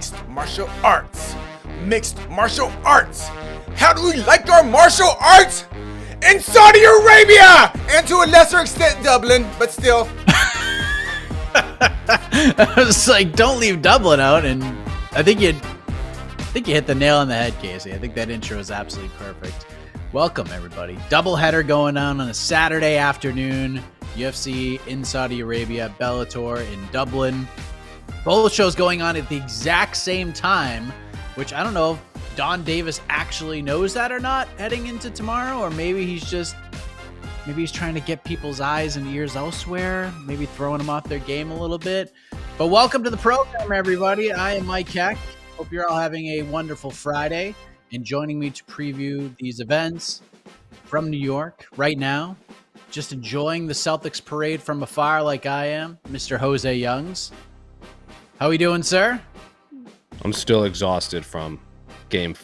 mixed martial arts. Mixed martial arts. How do we like our martial arts? In Saudi Arabia! And to a lesser extent Dublin, but still. I was like, don't leave Dublin out, and I think you hit the nail on the head, Casey. I think that intro is absolutely perfect. Welcome, everybody. Doubleheader going on a Saturday afternoon. UFC in Saudi Arabia, Bellator in Dublin. Both shows going on at the exact same time, which I don't know if Don Davis actually knows that or not heading into tomorrow, or maybe he's trying to get people's eyes and ears elsewhere, maybe throwing them off their game a little bit. But welcome to the program, everybody. I am Mike Heck. Hope you're all having a wonderful Friday and joining me to preview these events from New York right now. Just enjoying the Celtics parade from afar like I am, Mr. José Youngs. How we doing, sir? I'm still exhausted from game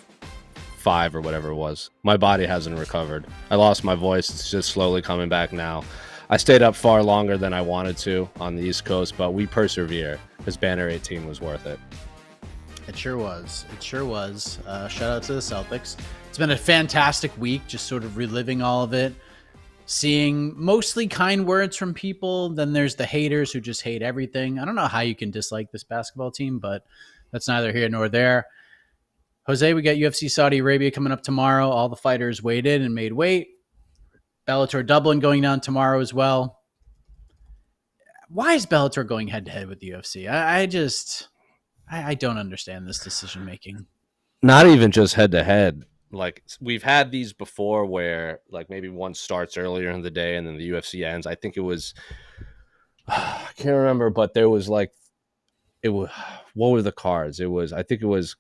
5 or whatever it was. My body hasn't recovered. I lost my voice. It's just slowly coming back now. I stayed up far longer than I wanted to on the East Coast, but we persevere because Banner 18 was worth it. It sure was. Shout out to the Celtics. It's been a fantastic week, just sort of reliving all of it. Seeing mostly kind words from people. Then there's the haters who just hate everything. I don't know how you can dislike this basketball team, but that's neither here nor there. Jose, we got UFC Saudi Arabia coming up tomorrow. All the fighters weighed in and made weight. Bellator Dublin going down tomorrow as well. Why is Bellator going head-to-head with the UFC? I don't understand this decision making. Not even just head-to-head. Like, we've had these before where, like, maybe one starts earlier in the day and then the UFC ends. I think it was, I can't remember, but there was, like, what were the cards? I think it was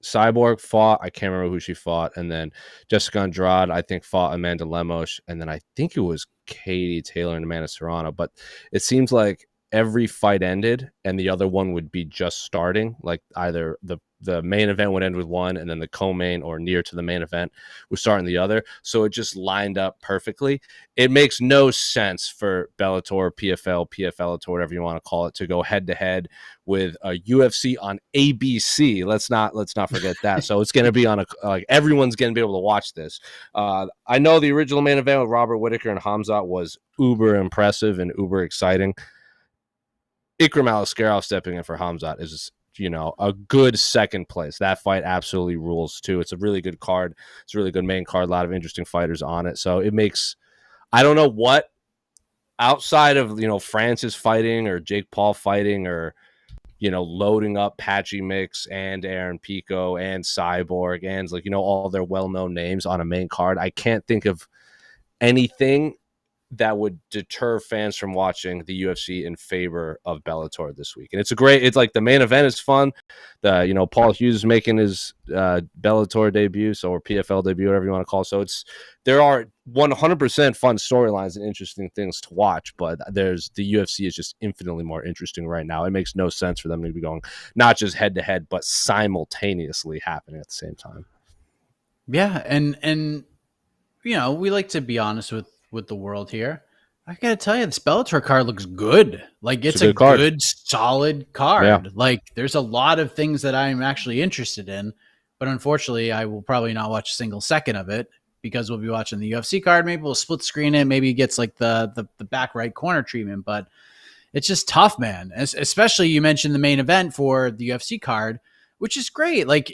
Cyborg fought, I can't remember who she fought, and then Jessica Andrade, I think, fought Amanda Lemos, and then I think it was Katie Taylor and Amanda Serrano. But it seems like every fight ended and the other one would be just starting. Like, either the main event would end with one and then the co-main or near to the main event would start in the other. So it just lined up perfectly. It makes no sense for Bellator, PFL, whatever you want to call it, to go head to head with a UFC on ABC. Let's not forget that. So it's going to be on everyone's going to be able to watch this. I know the original main event with Robert Whittaker and Khamzat was uber impressive and uber exciting. Ikram Aliskerov stepping in for Khamzat is, a good second place. That fight absolutely rules too. It's a really good card. It's a really good main card. A lot of interesting fighters on it. So it makes, I don't know what, outside of, Francis fighting or Jake Paul fighting or, loading up Patchy Mix and Aaron Pico and Cyborg and all their well-known names on a main card. I can't think of anything that would deter fans from watching the UFC in favor of Bellator this week. And it's like the main event is fun. Paul Hughes is making his Bellator debut, or PFL debut, whatever you want to call it. So there are 100% fun storylines and interesting things to watch, but the UFC is just infinitely more interesting right now. It makes no sense for them to be going not just head to head, but simultaneously happening at the same time. Yeah. And we like to be honest with the world here. I gotta tell you, this Bellator card looks good. Like, it's a good, solid card. Yeah. Like, there's a lot of things that I'm actually interested in, but unfortunately, I will probably not watch a single second of it because we'll be watching the UFC card. Maybe we'll split screen it. Maybe it gets like the back right corner treatment, but it's just tough, man. Especially, you mentioned the main event for the UFC card, which is great. Like,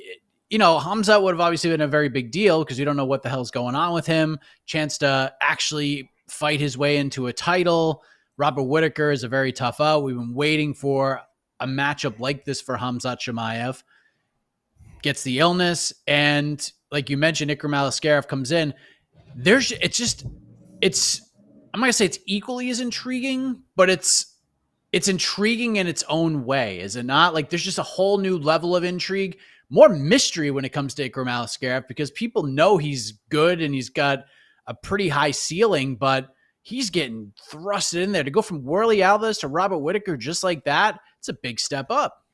Khamzat would have obviously been a very big deal because you don't know what the hell's going on with him. Chance to actually fight his way into a title. Robert Whittaker is a very tough out. We've been waiting for a matchup like this for Khamzat Chimaev. Gets the illness, and like you mentioned, Ikram Aliskerov comes in. I'm not gonna say it's equally as intriguing, but it's intriguing in its own way, is it not? Like, there's just a whole new level of intrigue. More mystery when it comes to Ikram Aliskerov because people know he's good and he's got a pretty high ceiling, but he's getting thrusted in there. To go from Worley Alves to Robert Whittaker just like that, it's a big step up.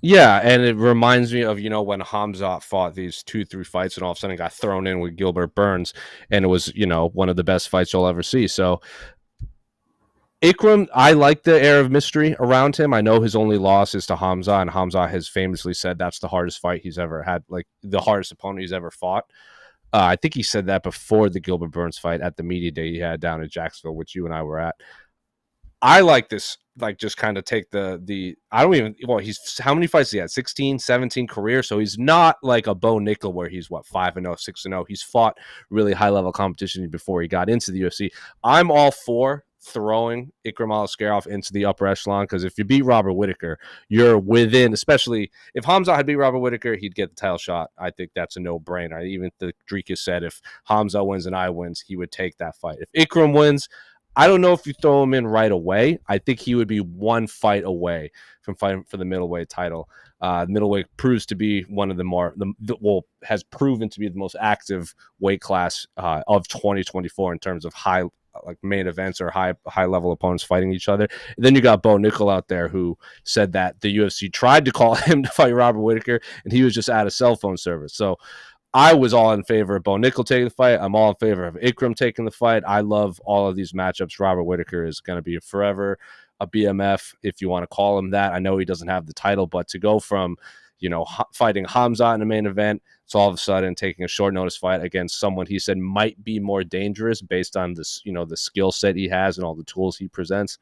Yeah, and it reminds me of, when Khamzat fought these 2-3 fights and all of a sudden got thrown in with Gilbert Burns, and it was, one of the best fights you'll ever see. So Ikram, I like the air of mystery around him. I know his only loss is to Khamzat, and Khamzat has famously said that's the hardest fight he's ever had, like the hardest opponent he's ever fought. I think he said that before the Gilbert Burns fight at the media day he had down in Jacksonville, which you and I were at. I like this, like, just kind of take he's, how many fights he had? 16, 17 career. So he's not like a Bo Nickel where he's 5-0, 6-0. He's fought really high level competition before he got into the UFC. I'm all for throwing Ikram Aliskerov into the upper echelon, because if you beat Robert Whittaker, you're within, especially if Khamzat had beat Robert Whittaker, he'd get the title shot. I think that's a no-brainer. Even the Drika said if Khamzat wins and I wins, he would take that fight. If Ikram wins, I don't know if you throw him in right away. I think he would be one fight away from fighting for the middleweight title. Middleweight proves to be one of the has proven to be the most active weight class of 2024 in terms of high, like, main events or high level opponents fighting each other. And then you got Bo Nickel out there who said that the UFC tried to call him to fight Robert Whittaker and he was just out of cell phone service. So I was all in favor of Bo Nickel taking the fight. I'm all in favor of Ikram taking the fight. I love all of these matchups. Robert Whittaker is going to be forever a BMF, if you want to call him that. I know he doesn't have the title, but to go from, fighting Khamzat in a main event, it's all of a sudden taking a short notice fight against someone he said might be more dangerous based on this, the skill set he has and all the tools he presents.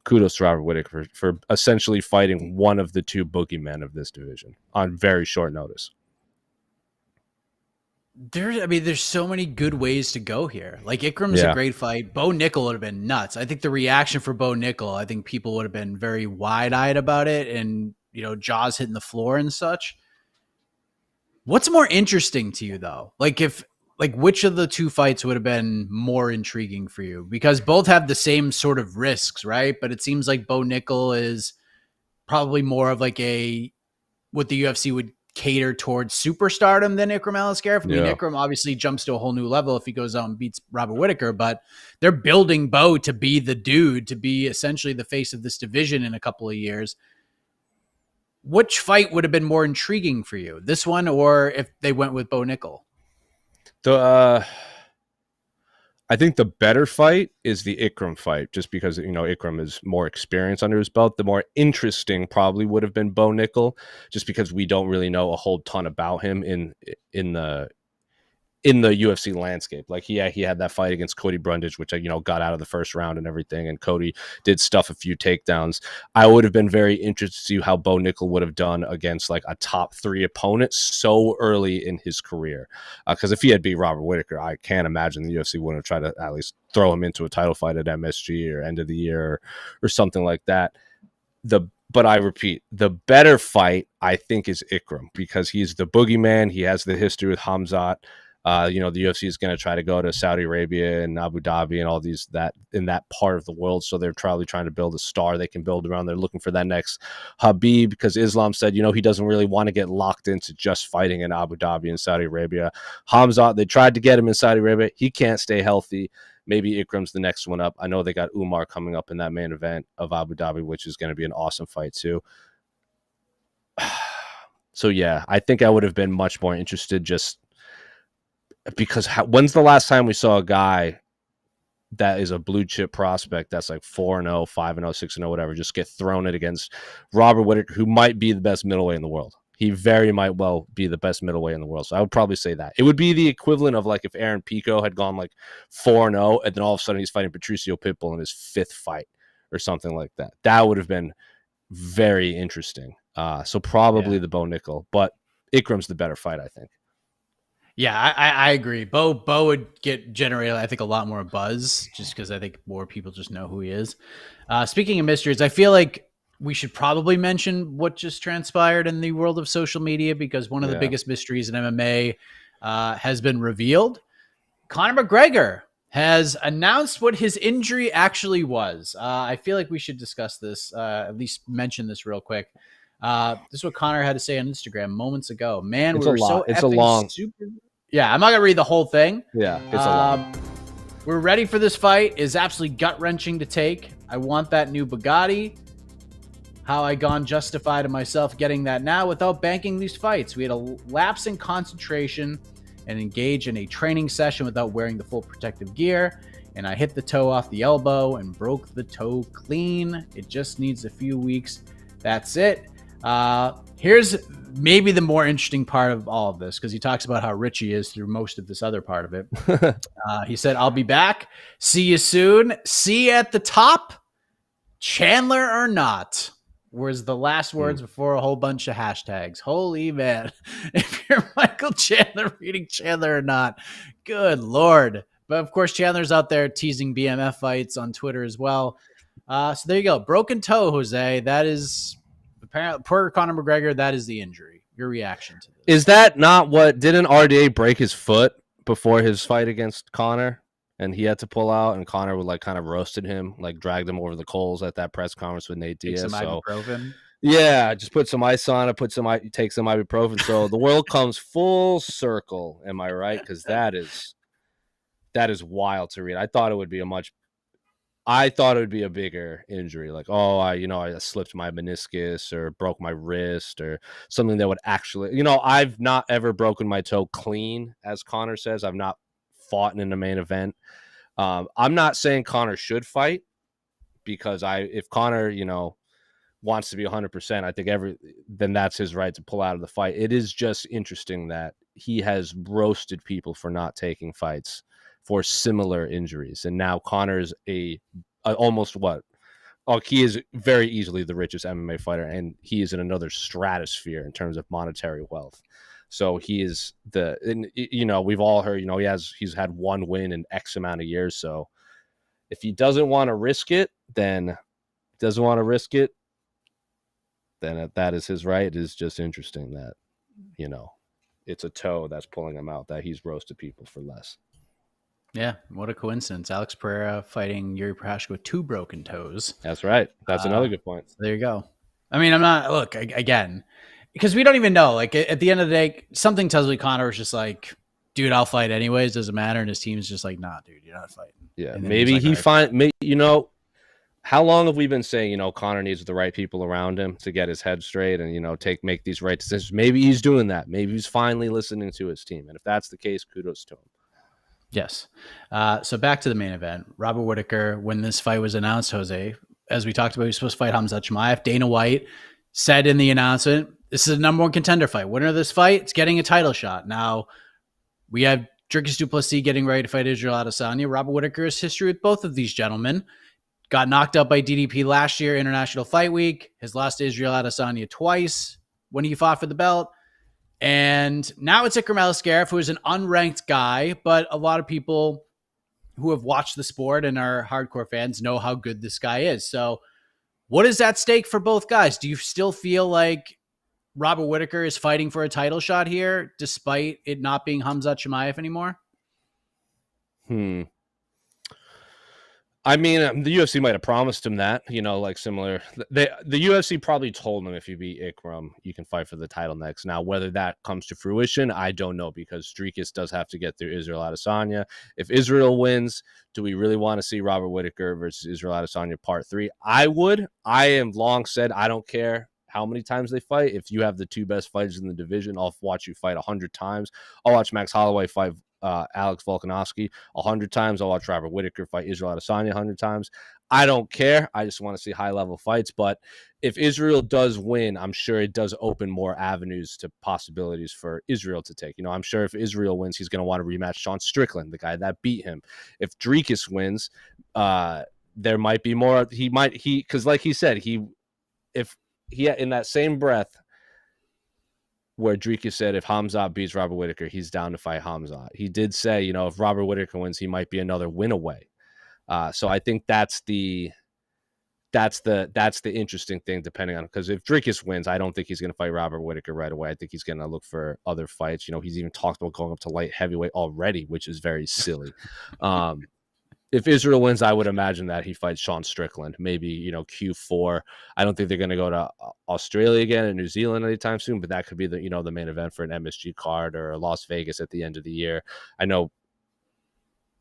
Kudos to Robert Whittaker for essentially fighting one of the two boogeymen of this division on very short notice. There's so many good ways to go here. Like, Ikram's a great fight. Bo Nickel would have been nuts. I think the reaction for Bo Nickel, I think people would have been very wide-eyed about it and, jaws hitting the floor and such. What's more interesting to you, though? Which of the two fights would have been more intriguing for you? Because both have the same sort of risks, right? But it seems like Bo Nickel is probably more of like what the UFC would cater towards superstardom than Ikram Aliskerov. I mean, Ikram obviously jumps to a whole new level if he goes out and beats Robert Whittaker, but they're building Bo to be the dude, to be essentially the face of this division in a couple of years. Which fight would have been more intriguing for you, this one or if they went with Bo Nickel? I think the better fight is the Ikram fight, just because, Ikram is more experience under his belt. The more interesting probably would have been Bo Nickel, just because we don't really know a whole ton about him in the UFC landscape. Like, he had that fight against Cody Brundage, which, got out of the first round and everything, and Cody did stuff a few takedowns. I would have been very interested to see how Bo Nickel would have done against like a top 3 opponent so early in his career. Because if he had beat Robert Whittaker, I can't imagine the UFC wouldn't have tried to at least throw him into a title fight at MSG or end of the year or something like that. But I repeat, the better fight, I think, is Ikram, because he's the boogeyman. He has the history with Khamzat. The UFC is going to try to go to Saudi Arabia and Abu Dhabi and all these in that part of the world. So they're probably trying to build a star they can build around. They're looking for that next Habib, because Islam said, he doesn't really want to get locked into just fighting in Abu Dhabi and Saudi Arabia. Khamzat, they tried to get him in Saudi Arabia. He can't stay healthy. Maybe Ikram's the next one up. I know they got Umar coming up in that main event of Abu Dhabi, which is going to be an awesome fight too. So yeah, I think I would have been much more interested, just because when's the last time we saw a guy that is a blue chip prospect that's like 4-0, 5-0, 6-0, whatever, just get thrown it against Robert Whittaker, who might be the best middleweight in the world. He very might well be the best middleweight in the world. So I would probably say that. It would be the equivalent of like if Aaron Pico had gone like 4-0 and then all of a sudden he's fighting Patricio Pitbull in his 5th fight or something like that. That would have been very interesting. So probably the Bo Nickel, but Ikram's the better fight, I think. Yeah, I agree. Bo would generate, I think, a lot more buzz, just because I think more people just know who he is. Speaking of mysteries, I feel like we should probably mention what just transpired in the world of social media, because one of the biggest mysteries in MMA has been revealed. Conor McGregor has announced what his injury actually was. I feel like we should discuss this, at least mention this real quick. This is what Conor had to say on Instagram moments ago. Man, it's we were so super. Yeah, I'm not gonna read the whole thing. Yeah, it's a lot. We're ready for this fight. Is absolutely gut-wrenching to take. I want that new Bugatti. How I gone justify to myself getting that now without banking these fights. We had a lapse in concentration and engage in a training session without wearing the full protective gear. and I hit the toe off the elbow and broke the toe clean. It just needs a few weeks. That's it. Here's maybe the more interesting part of all of this, because he talks about how rich he is through most of this other part of it. He said, I'll be back. See you soon. See you at the top. Chandler or not, was the last words before a whole bunch of hashtags. Holy man. If you're Michael Chandler reading Chandler or not, good Lord. But of course, Chandler's out there teasing BMF fights on Twitter as well. So there you go. Broken toe, Jose. That is apparently per Conor McGregor. That is the injury. Your reaction to this? Is that not what? Didn't RDA break his foot before his fight against Conor? And he had to pull out, and Conor would like kind of roasted him, like dragged him over the coals at that press conference with Nate Diaz. Take some ibuprofen. Yeah, just put some ice on it, take some ibuprofen. So the world comes full circle. Am I right? Because that is wild to read. I thought it would be a bigger injury, like I slipped my meniscus or broke my wrist or something that would actually, I've not ever broken my toe clean, as Conor says. I've not fought in the main event. I'm not saying Conor should fight, because if Conor, wants to be 100%, I think then that's his right to pull out of the fight. It is just interesting that he has roasted people for not taking fights for similar injuries, and now Conor's almost what? Oh, he is very easily the richest MMA fighter, and he is in another stratosphere in terms of monetary wealth. So he is we've all heard, he's had one win in X amount of years. So if he doesn't want to risk it, then that is his right. It is just interesting that, it's a toe that's pulling him out, that he's roasted people for less. Yeah, what a coincidence. Alex Pereira fighting Yuri Prochazka with 2 broken toes. That's right. That's another good point. There you go. I mean, I'm not, look, again, because we don't even know. Like, at the end of the day, something tells me Conor was just like, dude, I'll fight anyways. Doesn't matter. And his team's just like, nah, dude, you're not fighting. Yeah, maybe how long have we been saying, Conor needs the right people around him to get his head straight and, make these right decisions? Maybe he's doing that. Maybe he's finally listening to his team. And if that's the case, kudos to him. Yes. So back to the main event. Robert Whittaker, when this fight was announced, Jose, as we talked about, he was supposed to fight Khamzat Chimaev. Dana White said in the announcement, this is a number 1 contender fight. Winner of this fight, it's getting a title shot. Now, we have Dricus du Plessis getting ready to fight Israel Adesanya. Robert Whittaker's history with both of these gentlemen. Got knocked out by DDP last year, International Fight Week. Has lost to Israel Adesanya twice when he fought for the belt. And now it's Ikram Aliskerov, who is an unranked guy, but a lot of people who have watched the sport and are hardcore fans know how good this guy is. So what is at stake for both guys? Do you still feel like Robert Whittaker is fighting for a title shot here, despite it not being Khamzat Chimaev anymore? I mean, the UFC might have promised him that, like similar. The UFC probably told him, if you beat Ikram, you can fight for the title next. Now, whether that comes to fruition, I don't know, because Strickland does have to get through Israel Adesanya. If Israel wins, do we really want to see Robert Whittaker versus Israel Adesanya part 3? I would. I have long said I don't care how many times they fight. If you have the 2 best fighters in the division, I'll watch you fight 100 times. I'll watch Max Holloway fight Alex Volkanovski 100 times. I'll watch Robert Whittaker fight Israel Adesanya 100 times. I don't care. I just want to see high-level fights. But if Israel does win, I'm sure it does open more avenues to possibilities for Israel to take. I'm sure if Israel wins, he's going to want to rematch Sean Strickland, the guy that beat him. If Dricus wins, there might be more. Because like he said, if he in that same breath where Dricus said if Khamzat beats Robert Whittaker, he's down to fight Khamzat. He did say, if Robert Whittaker wins, he might be another win away. So I think that's the interesting thing, depending on, because if Dricus wins, I don't think he's going to fight Robert Whittaker right away. I think he's going to look for other fights. He's even talked about going up to light heavyweight already, which is very silly. If Israel wins, I would imagine that he fights Sean Strickland, maybe, Q4. I don't think they're going to go to Australia again and New Zealand anytime soon, but that could be the main event for an MSG card, or Las Vegas at the end of the year. I know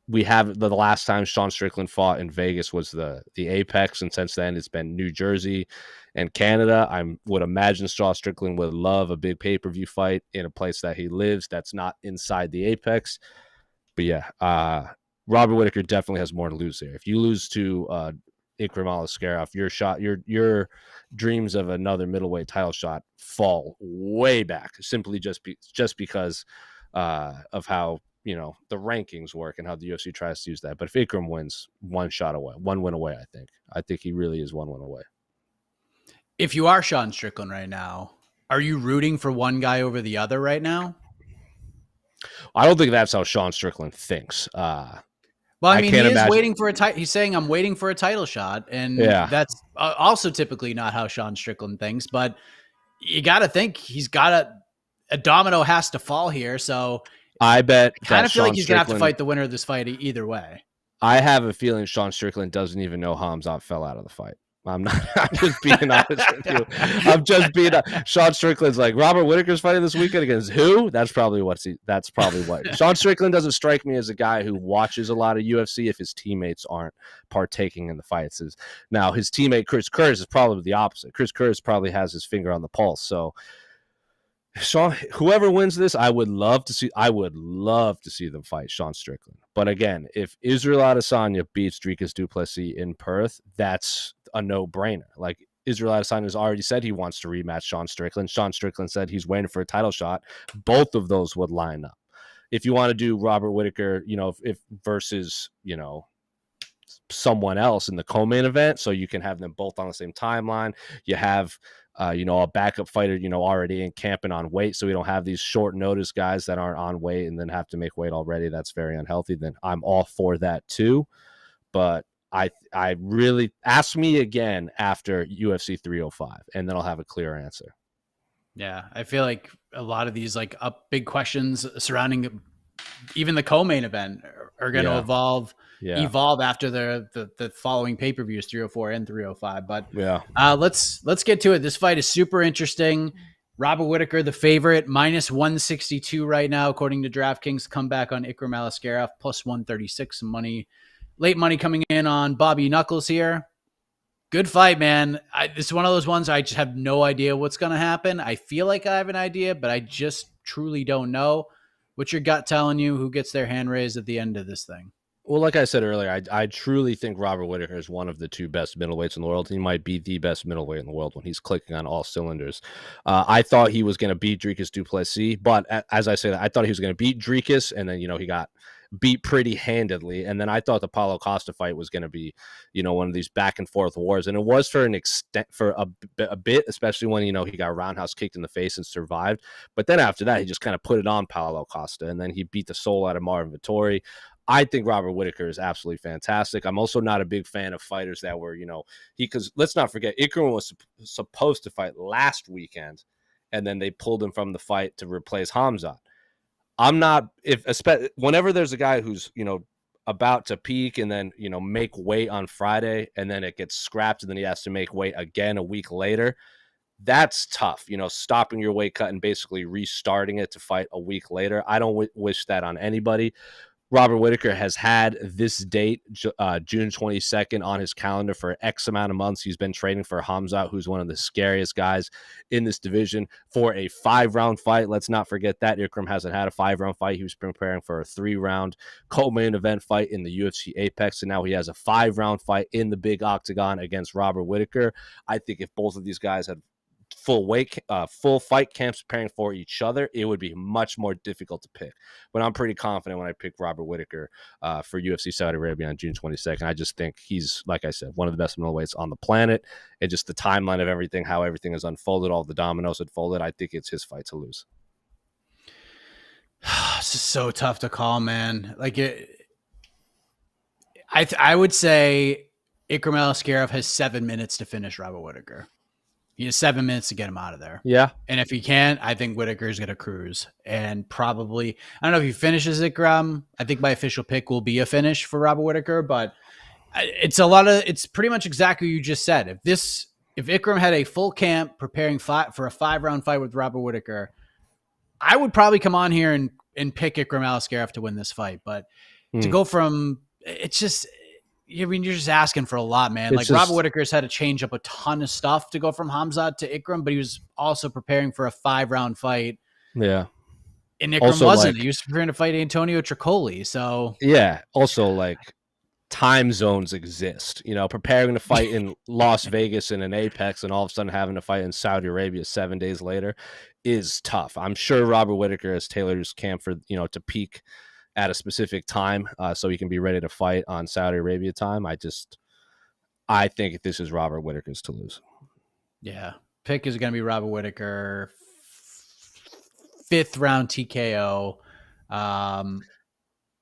we have the last time Sean Strickland fought in Vegas was the Apex, and since then it's been New Jersey and Canada. I would imagine Sean Strickland would love a big pay-per-view fight in a place that he lives that's not inside the Apex. But yeah, Robert Whittaker definitely has more to lose there. If you lose to Ikram Aliskerov, your dreams of another middleweight title shot fall way back, simply just because of how the rankings work and how the UFC tries to use that. But if Ikram wins, one win away, I think he really is one win away. If you are Sean Strickland right now, are you rooting for one guy over the other right now? I don't think that's how Sean Strickland thinks. Well, I mean, he is waiting for a title. He's saying, I'm waiting for a title shot. And that's also typically not how Sean Strickland thinks. But you got to think he's got a domino has to fall here. So I bet I kind of feel like he's going to have to fight the winner of this fight either way. I have a feeling Sean Strickland doesn't even know Khamzat fell out of the fight. I'm just being honest with you. Sean Strickland's like, Robert Whittaker's fighting this weekend against who? That's probably what. Sean Strickland doesn't strike me as a guy who watches a lot of UFC if his teammates aren't partaking in the fights. Now his teammate Chris Curtis is probably the opposite. Chris Curtis probably has his finger on the pulse. So Sean, whoever wins this, I would love to see them fight Sean Strickland. But again, if Israel Adesanya beats Dricus du Plessis in Perth, that's a no-brainer. Like, Israel Adesanya has already said he wants to rematch Sean Strickland. Sean Strickland said he's waiting for a title shot. Both of those would line up. If you want to do Robert Whittaker, if versus, someone else in the co-main event, so you can have them both on the same timeline. You have a backup fighter, already in camp and on weight, so we don't have these short notice guys that aren't on weight and then have to make weight already. That's very unhealthy. Then I'm all for that too. But I really ask me again after UFC 305, and then I'll have a clear answer. Yeah, I feel like a lot of these big questions surrounding even the co-main event are going to evolve after the following pay-per-views 304 and 305. But let's get to it. This fight is super interesting. Robert Whittaker, the favorite, minus 162 right now, according to DraftKings. Comeback on Ikram Aliskerov, plus 136. Some money, late money coming in on Bobby Knuckles here. Good fight, man. This is one of those ones I just have no idea what's going to happen. I feel like I have an idea, but I just truly don't know. What's your gut telling you? Who gets their hand raised at the end of this thing? Well, like I said earlier, I truly think Robert Whittaker is one of the two best middleweights in the world. He might be the best middleweight in the world when he's clicking on all cylinders. I thought he was going to beat Dricus du Plessis, but as I say that, I thought he was going to beat Dricus, and then, he got beat pretty handedly. And then I thought the Paulo Costa fight was going to be, one of these back and forth wars. And it was for an extent, for a bit, especially when, he got roundhouse kicked in the face and survived. But then after that, he just kind of put it on Paulo Costa, and then he beat the soul out of Marvin Vettori. I think Robert Whittaker is absolutely fantastic. I'm also not a big fan of fighters that were, because let's not forget, Ikram was supposed to fight last weekend, and then they pulled him from the fight to replace Khamzat. I'm not, whenever there's a guy who's, about to peak and then, make weight on Friday, and then it gets scrapped and then he has to make weight again a week later, that's tough, stopping your weight cut and basically restarting it to fight a week later. I don't wish that on anybody. Robert Whittaker has had this date, June 22nd, on his calendar for X amount of months. He's been training for Khamzat, who's one of the scariest guys in this division, for a 5-round fight. Let's not forget that Ikram hasn't had a 5-round fight. He was preparing for a 3-round co-main event fight in the UFC Apex, and now he has a 5-round fight in the big octagon against Robert Whittaker. I think if both of these guys had full fight camps preparing for each other, it would be much more difficult to pick. But I'm pretty confident when I pick Robert Whittaker for UFC Saudi Arabia on June 22nd. I just think he's, like I said, one of the best middleweights on the planet. And just the timeline of everything, how everything has unfolded, all the dominoes unfolded, I think it's his fight to lose. This is so tough to call, man. I would say Ikram Aliskerov has 7 minutes to finish Robert Whittaker. He has 7 minutes to get him out of there. Yeah. And if he can't, I think Whittaker's going to cruise. And probably, I don't know if he finishes Ikram. I think my official pick will be a finish for Robert Whittaker, but it's pretty much exactly what you just said. If Ikram had a full camp preparing for a 5-round fight with Robert Whittaker, I would probably come on here and pick Ikram Aliskerov to win this fight. But to go from, it's just, you're just asking for a lot, man. Robert Whittaker's had to change up a ton of stuff to go from Khamzat to Ikram, but he was also preparing for a 5-round fight. Yeah. And Ikram also, wasn't. like, He was preparing to fight Antonio Tricoli. So yeah. Also, like, time zones exist. You know, preparing to fight in Las Vegas in an Apex and all of a sudden having to fight in Saudi Arabia 7 days later is tough. I'm sure Robert Whittaker has tailored his camp for, you know, to peak at a specific time so he can be ready to fight on Saudi Arabia time. I think this is Robert Whittaker's to lose. Yeah. Pick is going to be Robert Whittaker, 5th round TKO.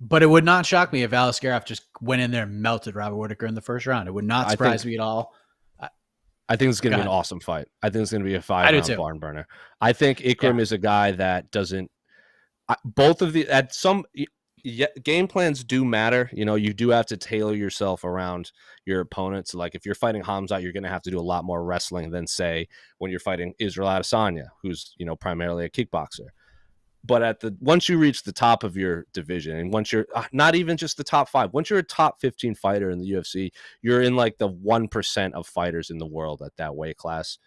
But it would not shock me if Aliskerov just went in there and melted Robert Whittaker in the first round. It would not surprise me at all. I think it's going to be an awesome fight. I think it's going to be a 5-round barn burner. I think Ikram is a guy that doesn't. Both of the at some game plans do matter. You know, you do have to tailor yourself around your opponents. Like if you're fighting Khamzat, you're going to have to do a lot more wrestling than say when you're fighting Israel Adesanya, who's, you know, primarily a kickboxer. But once you reach the top of your division, and once you're not even just the top 5, once you're a top 15 fighter in the UFC, you're in like the 1% of fighters in the world at that weight class.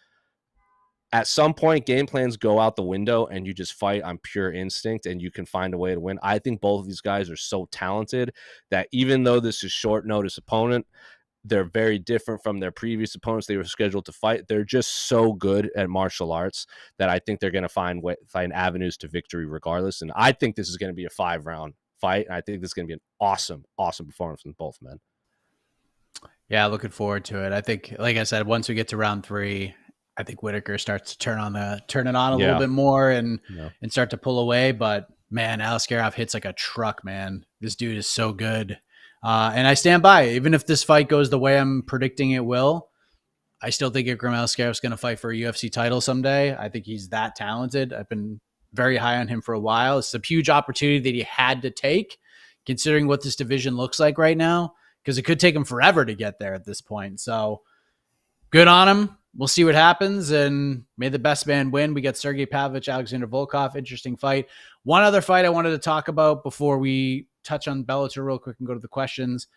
At some point, game plans go out the window and you just fight on pure instinct and you can find a way to win. I think both of these guys are so talented that even though this is short notice opponent, they're very different from their previous opponents they were scheduled to fight. They're just so good at martial arts that I think they're going to find avenues to victory regardless. And I think this is going to be a 5-round fight. I think this is going to be an awesome, awesome performance from both men. Yeah, looking forward to it. I think, like I said, once we get to round 3, I think Whittaker starts to turn it on a little bit more and start to pull away. But man, Aliskerov hits like a truck, man. This dude is so good. And I stand by, even if this fight goes the way I'm predicting it will, I still think Ikram Aliskerov is going to fight for a UFC title someday. I think he's that talented. I've been very high on him for a while. It's a huge opportunity that he had to take, considering what this division looks like right now, because it could take him forever to get there at this point. So good on him. We'll see what happens, and may the best man win. We got Sergei Pavlovich, Alexander Volkov. Interesting fight. One other fight I wanted to talk about before we touch on Bellator real quick and go to the questions.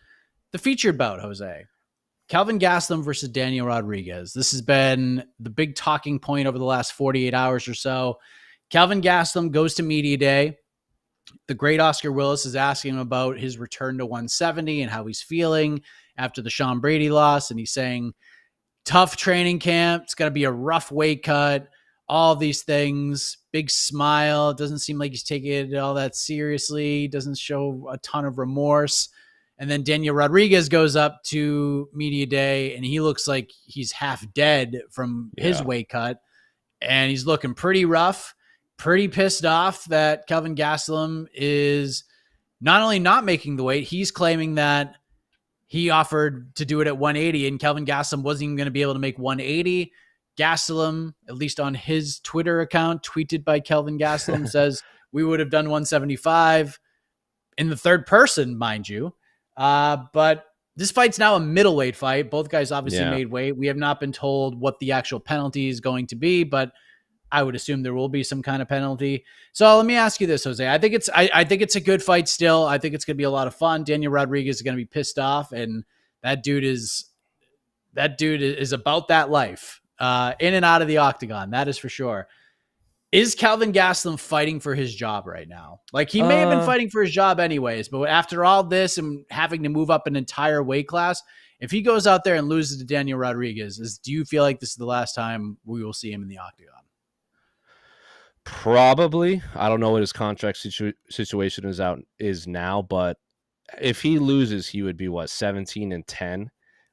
The featured bout, Jose. Kelvin Gastelum versus Daniel Rodriguez. This has been the big talking point over the last 48 hours or so. Kelvin Gastelum goes to media day. The great Oscar Willis is asking him about his return to 170 and how he's feeling after the Sean Brady loss. And he's saying, tough training camp. It's got to be a rough weight cut. All these things. Big smile. Doesn't seem like he's taking it all that seriously. Doesn't show a ton of remorse. And then Daniel Rodriguez goes up to media day, and he looks like he's half dead from his weight cut. And he's looking pretty rough, pretty pissed off that Kelvin Gastelum is not only not making the weight, he's claiming that he offered to do it at 180, and Kelvin Gastelum wasn't even going to be able to make 180. Gastelum, at least on his Twitter account, tweeted by Kelvin Gastelum, says, we would have done 175 in the third person, mind you. But this fight's now a middleweight fight. Both guys obviously made weight. We have not been told what the actual penalty is going to be, but I would assume there will be some kind of penalty. So let me ask you this, Jose. I think it's a good fight still. I think it's going to be a lot of fun. Daniel Rodriguez is going to be pissed off, and that dude is about that life, in and out of the octagon. That is for sure. Is Kelvin Gastelum fighting for his job right now? Like, he may have been fighting for his job anyways, but after all this and having to move up an entire weight class, if he goes out there and loses to Daniel Rodriguez, do you feel like this is the last time we will see him in the octagon? Probably. I don't know what his contract situation is now, but if he loses, he would be 17-10,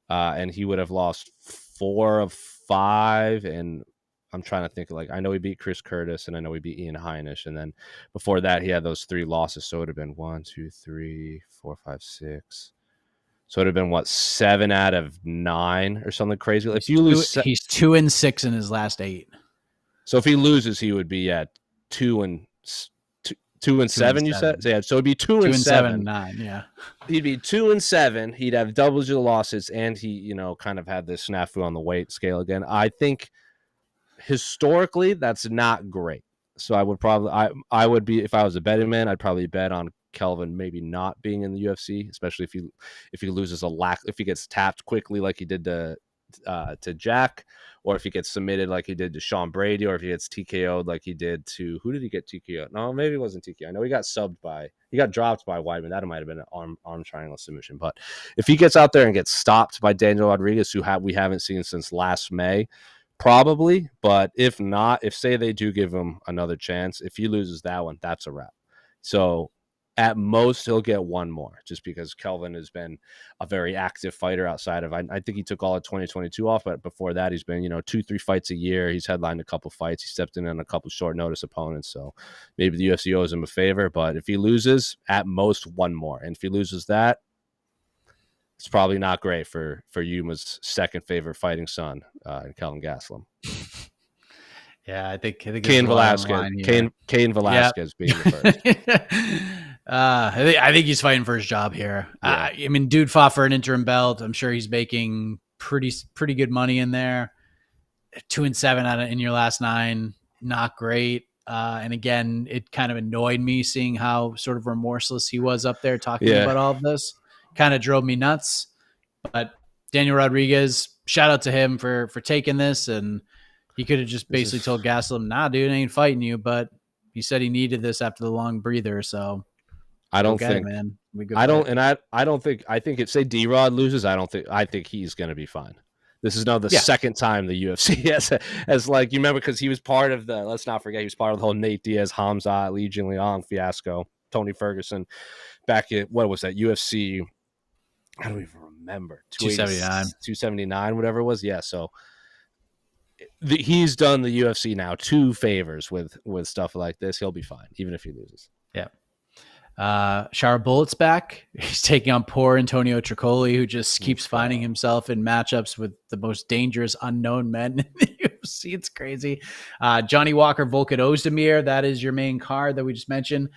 and he would have lost 4 of 5. And I'm trying to think, like, I know he beat Chris Curtis, and I know he beat Ian Heinisch, and then before that he had those 3 losses. So it would have been 1, 2, 3, 4, 5, 6. So it would have been 7 out of 9 or something crazy. If you lose, he's 2-6 in his last 8. So if he loses, he would be at 2-7. You said, so so it'd be 2-7, 9. Yeah, he'd be 2-7. He'd have double-digit losses, and he, kind of had this snafu on the weight scale again. I think historically that's not great. So I would probably, I would be, if I was a betting man, I'd probably bet on Kelvin maybe not being in the UFC, especially if he loses if he gets tapped quickly like he did to to Jack, or if he gets submitted like he did to Sean Brady, or if he gets TKO'd like he did to, who did he get TKO'd? No, maybe it wasn't TKO. I know he got dropped by Weidman. That might have been an arm triangle submission. But if he gets out there and gets stopped by Daniel Rodriguez, who we haven't seen since last May, probably. But if not, if say they do give him another chance, if he loses that one, that's a wrap. So at most, he'll get one more, just because Kelvin has been a very active fighter outside of, I think he took all of 2022 off, but before that, he's been, 2-3 fights a year. He's headlined a couple fights. He stepped in on a couple short notice opponents. So maybe the UFC owes him a favor, but if he loses, at most one more. And if he loses that, it's probably not great for Yuma's second favorite fighting son, Kelvin Gastelum. Yeah, I think Cain Velasquez. Cain Velasquez being the first. I think he's fighting for his job here. Yeah. I mean, dude fought for an interim belt. I'm sure he's making pretty good money in there. 2-7 in your last 9, not great. And again, it kind of annoyed me seeing how sort of remorseless he was up there talking about all of this. Kind of drove me nuts. But Daniel Rodriguez, shout out to him for taking this, and he could have just basically told Gastelum, "Nah, dude, I ain't fighting you." But he said he needed this after the long breather, so. I don't think, man. I think if say D-Rod loses, I think he's going to be fine. This is now the second time the UFC has like, you remember, because he was part of let's not forget, he was part of the whole Nate Diaz, Khamzat, Li Jinliang fiasco, Tony Ferguson back at, what was that, UFC, I don't even remember. 279, whatever it was. Yeah. So he's done the UFC now 2 favors with stuff like this. He'll be fine, even if he loses. Yeah. Shara Bullett's back. He's taking on poor Antonio Tricoli, who just keeps finding himself in matchups with the most dangerous unknown men in the UFC. It's crazy. Johnny Walker, Volkan Ozdemir. That is your main card that we just mentioned.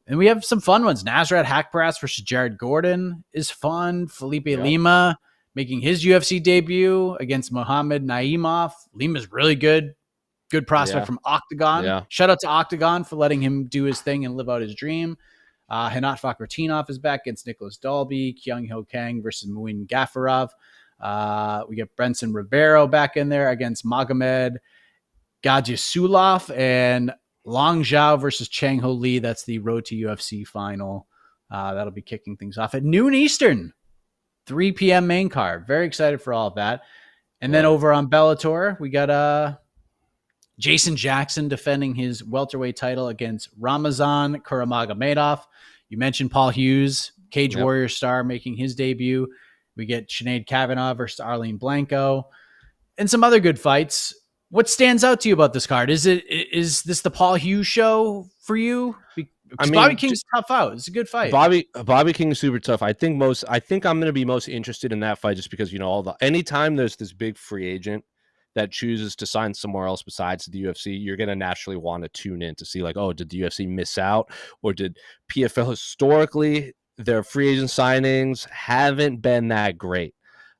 And we have some fun ones. Nasrat Haqparast versus Jared Gordon is fun. Felipe Lima making his UFC debut against Mohamed Naimov. Lima's really good. Good prospect from Octagon. Yeah. Shout out to Octagon for letting him do his thing and live out his dream. Hanat Fakhratinov is back against Nicholas Dalby. Kyung Ho Kang versus Muin Gafarov. We get Brenson Ribeiro back in there against Magomed Gadjisulov, and Long Zhao versus Chang Ho Lee. That's the Road to UFC final. That'll be kicking things off at noon Eastern, 3 p.m. main card. Very excited for all of that. And then over on Bellator, we got Jason Jackson defending his welterweight title against Ramazan Kuramagomedov. You mentioned Paul Hughes, Cage Warrior star, making his debut. We get Sinead Kavanaugh versus Arlene Blanco, and some other good fights. What stands out to you about this card? Is this the Paul Hughes show for you? I mean, Bobby King's tough out. It's a good fight. Bobby King's super tough. I think I'm going to be most interested in that fight just because, anytime there's this big free agent that chooses to sign somewhere else besides the UFC, you're going to naturally want to tune in to see like, oh, did the UFC miss out, or did PFL historically, their free agent signings haven't been that great.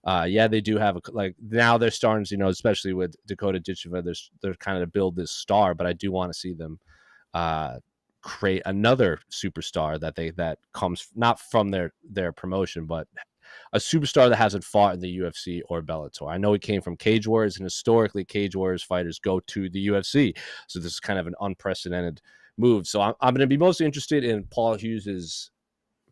They do have now they're starting to, especially with Dakota Ditcheva, they're kind of to build this star, but I do want to see them create another superstar that comes not from their promotion, but a superstar that hasn't fought in the UFC or Bellator. I know he came from Cage Warriors, and historically Cage Warriors fighters go to the UFC. So this is kind of an unprecedented move. So I'm going to be most interested in Paul Hughes's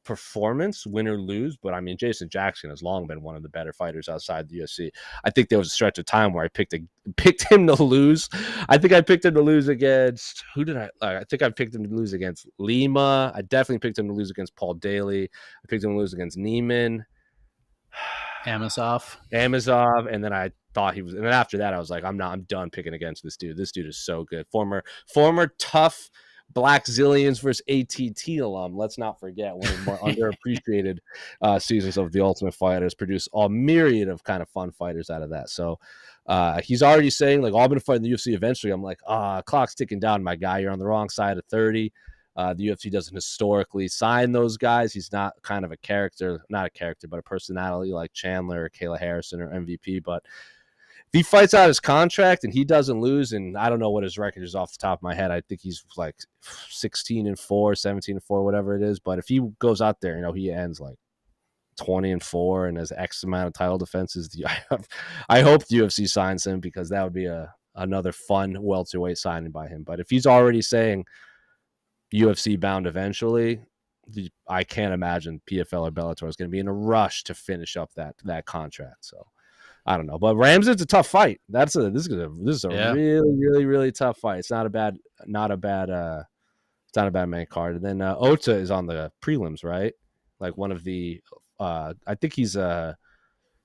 performance, win or lose. But I mean, Jason Jackson has long been one of the better fighters outside the UFC. I think there was a stretch of time where I picked him to lose. I think I picked him to lose against, who did I think I picked him to lose against Lima. I definitely picked him to lose against Paul Daly. I picked him to lose against Neiman. Amosov, and then I thought he was, and then after that I was like, I'm done picking against this dude. This dude is so good. Former tough Black Zillions versus ATT alum. Let's not forget, one of the more underappreciated seasons of The Ultimate Fighter, has produced a myriad of kind of fun fighters out of that. So he's already saying like, I'm going to fight in the UFC eventually. I'm like, clock's ticking down, my guy. You're on the wrong side of 30. The UFC doesn't historically sign those guys. He's not kind of a personality like Chandler or Kayla Harrison or MVP. But if he fights out his contract and he doesn't lose, and I don't know what his record is off the top of my head, I think he's like 16-4, 17-4, whatever it is. But if he goes out there, he ends like 20-4 and has X amount of title defenses. I hope the UFC signs him, because that would be another fun welterweight signing by him. But if he's already saying UFC bound eventually, I can't imagine PFL or Bellator is going to be in a rush to finish up that contract. So I don't know, but Ramzan's a tough fight. This is a really, really, really tough fight. It's not a bad main card. And then Ota is on the prelims, right? Like one of the, I think he's a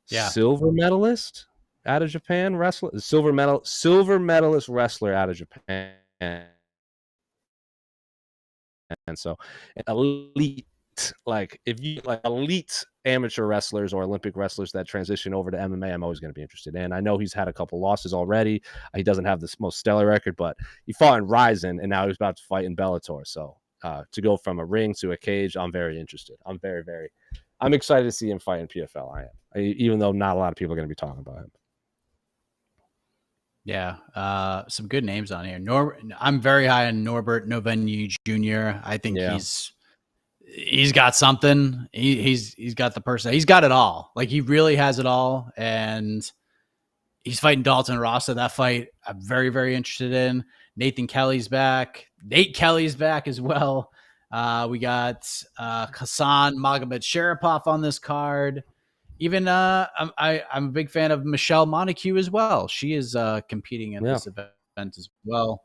silver medalist out of Japan, silver medalist wrestler out of Japan. And so elite, like if you like elite amateur wrestlers or Olympic wrestlers that transition over to MMA, I'm always going to be interested in. I know he's had a couple losses already. He doesn't have the most stellar record, but he fought in Ryzen and now he's about to fight in Bellator. So to go from a ring to a cage, I'm very interested. I'm excited to see him fight in PFL. Even though not a lot of people are going to be talking about him. Yeah, some good names on here. I'm very high on Norbert Novenu Jr. I think he's got something. He's got the person. He's got it all. Like he really has it all. And he's fighting Dalton Rossa. That fight I'm very, very interested in. Nate Kelly's back as well. We got Hassan Magomed Sharapov on this card. Even I'm a big fan of Michelle Montague as well. She is competing in this event as well.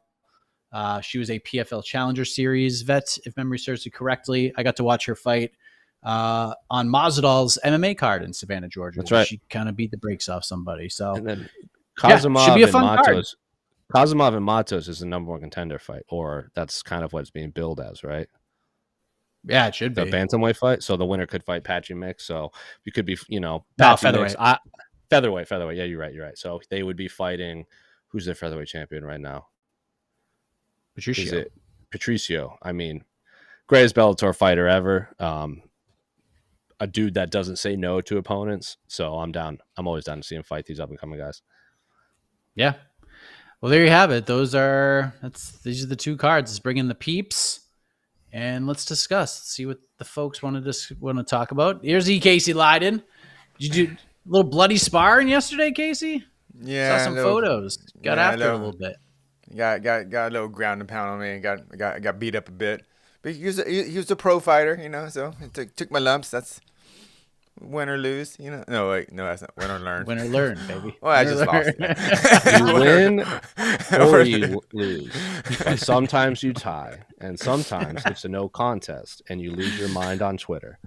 She was a PFL Challenger Series vet, if memory serves me correctly. I got to watch her fight on Masvidal's MMA card in Savannah, Georgia. That's right. She kind of beat the brakes off somebody. So and then Khamzat should be a fun card. Khamzat and Matos is the number one contender fight, or that's kind of what it's being billed as, right? Yeah, it should be the bantamweight fight. So the winner could fight Patchy Mix. So you could be, featherweight. Featherweight. Yeah, you're right. So they would be fighting. Who's their featherweight champion right now? Patricio. I mean, greatest Bellator fighter ever. A dude that doesn't say no to opponents. So I'm down. I'm always down to see him fight these up and coming guys. Yeah. Well, there you have it. These are the two cards. Let's bring in the peeps. And let's discuss. See what the folks want to talk about. Here's Casey Leiden. Did you do a little bloody sparring yesterday, Casey? Yeah, saw some photos. Got after it a little bit. Got a little ground and pound on me. Got beat up a bit. But he was a pro fighter, So I took my lumps. That's win or lose, No, wait, no, that's not win or learn. Win or learn, baby. Well, I just lost. You win or you lose. But sometimes you tie, and sometimes it's a no contest, and you lose your mind on Twitter.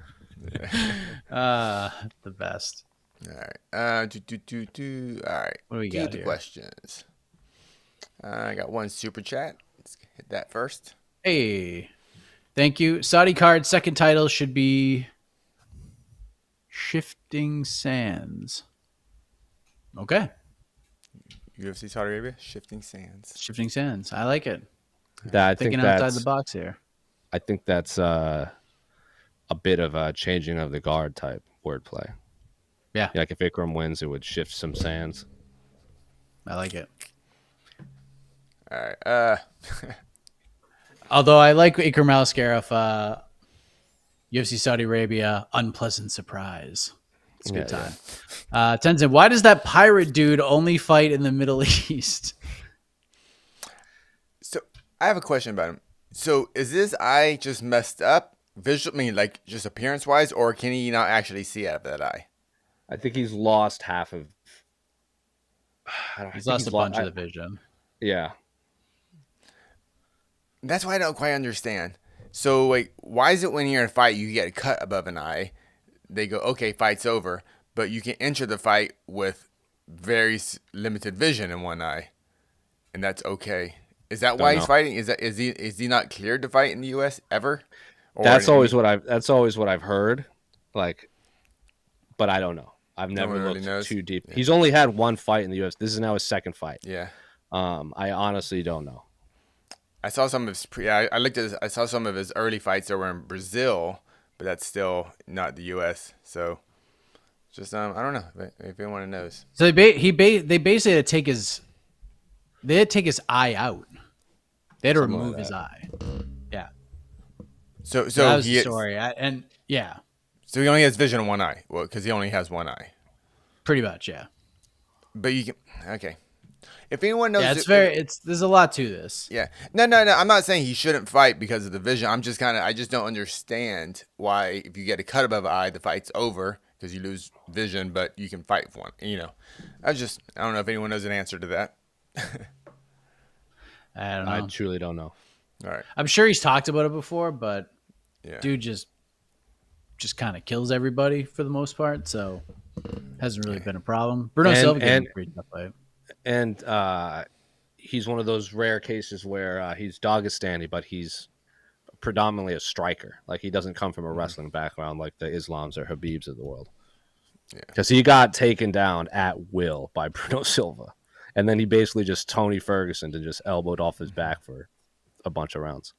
The best. All right. All right. What do we got here? Questions. I got one super chat. Let's hit that first. Hey, thank you. Saudi card second title should be Shifting Sands. Okay. UFC Saudi Arabia, Shifting Sands. I like it. I thinking outside the box here. I think that's a bit of a changing of the guard type wordplay. Yeah. Like if Ikram wins, it would shift some sands. I like it. All right. Although I like Ikram Aliskerov, UFC Saudi Arabia, unpleasant surprise. It's a good time. Yeah. Tenzin, why does that pirate dude only fight in the Middle East? So I have a question about him. So is this eye just messed up visually, like just appearance wise, or can he not actually see out of that eye? I think he's lost half of. He's lost a bunch of the vision. Yeah. That's why I don't quite understand. So, like, why is it when you're in a fight, you get a cut above an eye? They go, okay, fight's over. But you can enter the fight with very limited vision in one eye. And that's okay. Is that why he's fighting? Is he not cleared to fight in the U.S. ever? That's always what I've heard. Like, but I don't know. I've never looked too deep. Yeah. He's only had one fight in the U.S. This is now his second fight. Yeah. I honestly don't know. I saw some of his I saw some of his early fights that were in Brazil, but that's still not the U.S. So, just I don't know if anyone knows. So they basically had to take his eye out. They had to remove his eye. Yeah. So that was he the story. So So he only has vision in one eye. Well, because he only has one eye. Pretty much, yeah. But you can okay. If anyone knows, there's a lot to this. Yeah, no. I'm not saying he shouldn't fight because of the vision. I just don't understand why if you get a cut above the eye, the fight's over because you lose vision, but you can fight for one. I don't know if anyone knows an answer to that. I don't know. I truly don't know. All right. I'm sure he's talked about it before, but yeah. Dude just kind of kills everybody for the most part, so hasn't really been a problem. Bruno Silva getting a pretty tough fight. And he's one of those rare cases where he's Dagestani, but he's predominantly a striker. Like, he doesn't come from a wrestling background like the Islams or Habibs of the world. Because he got taken down at will by Bruno Silva. And then he basically just Tony Ferguson and just elbowed off his back for a bunch of rounds.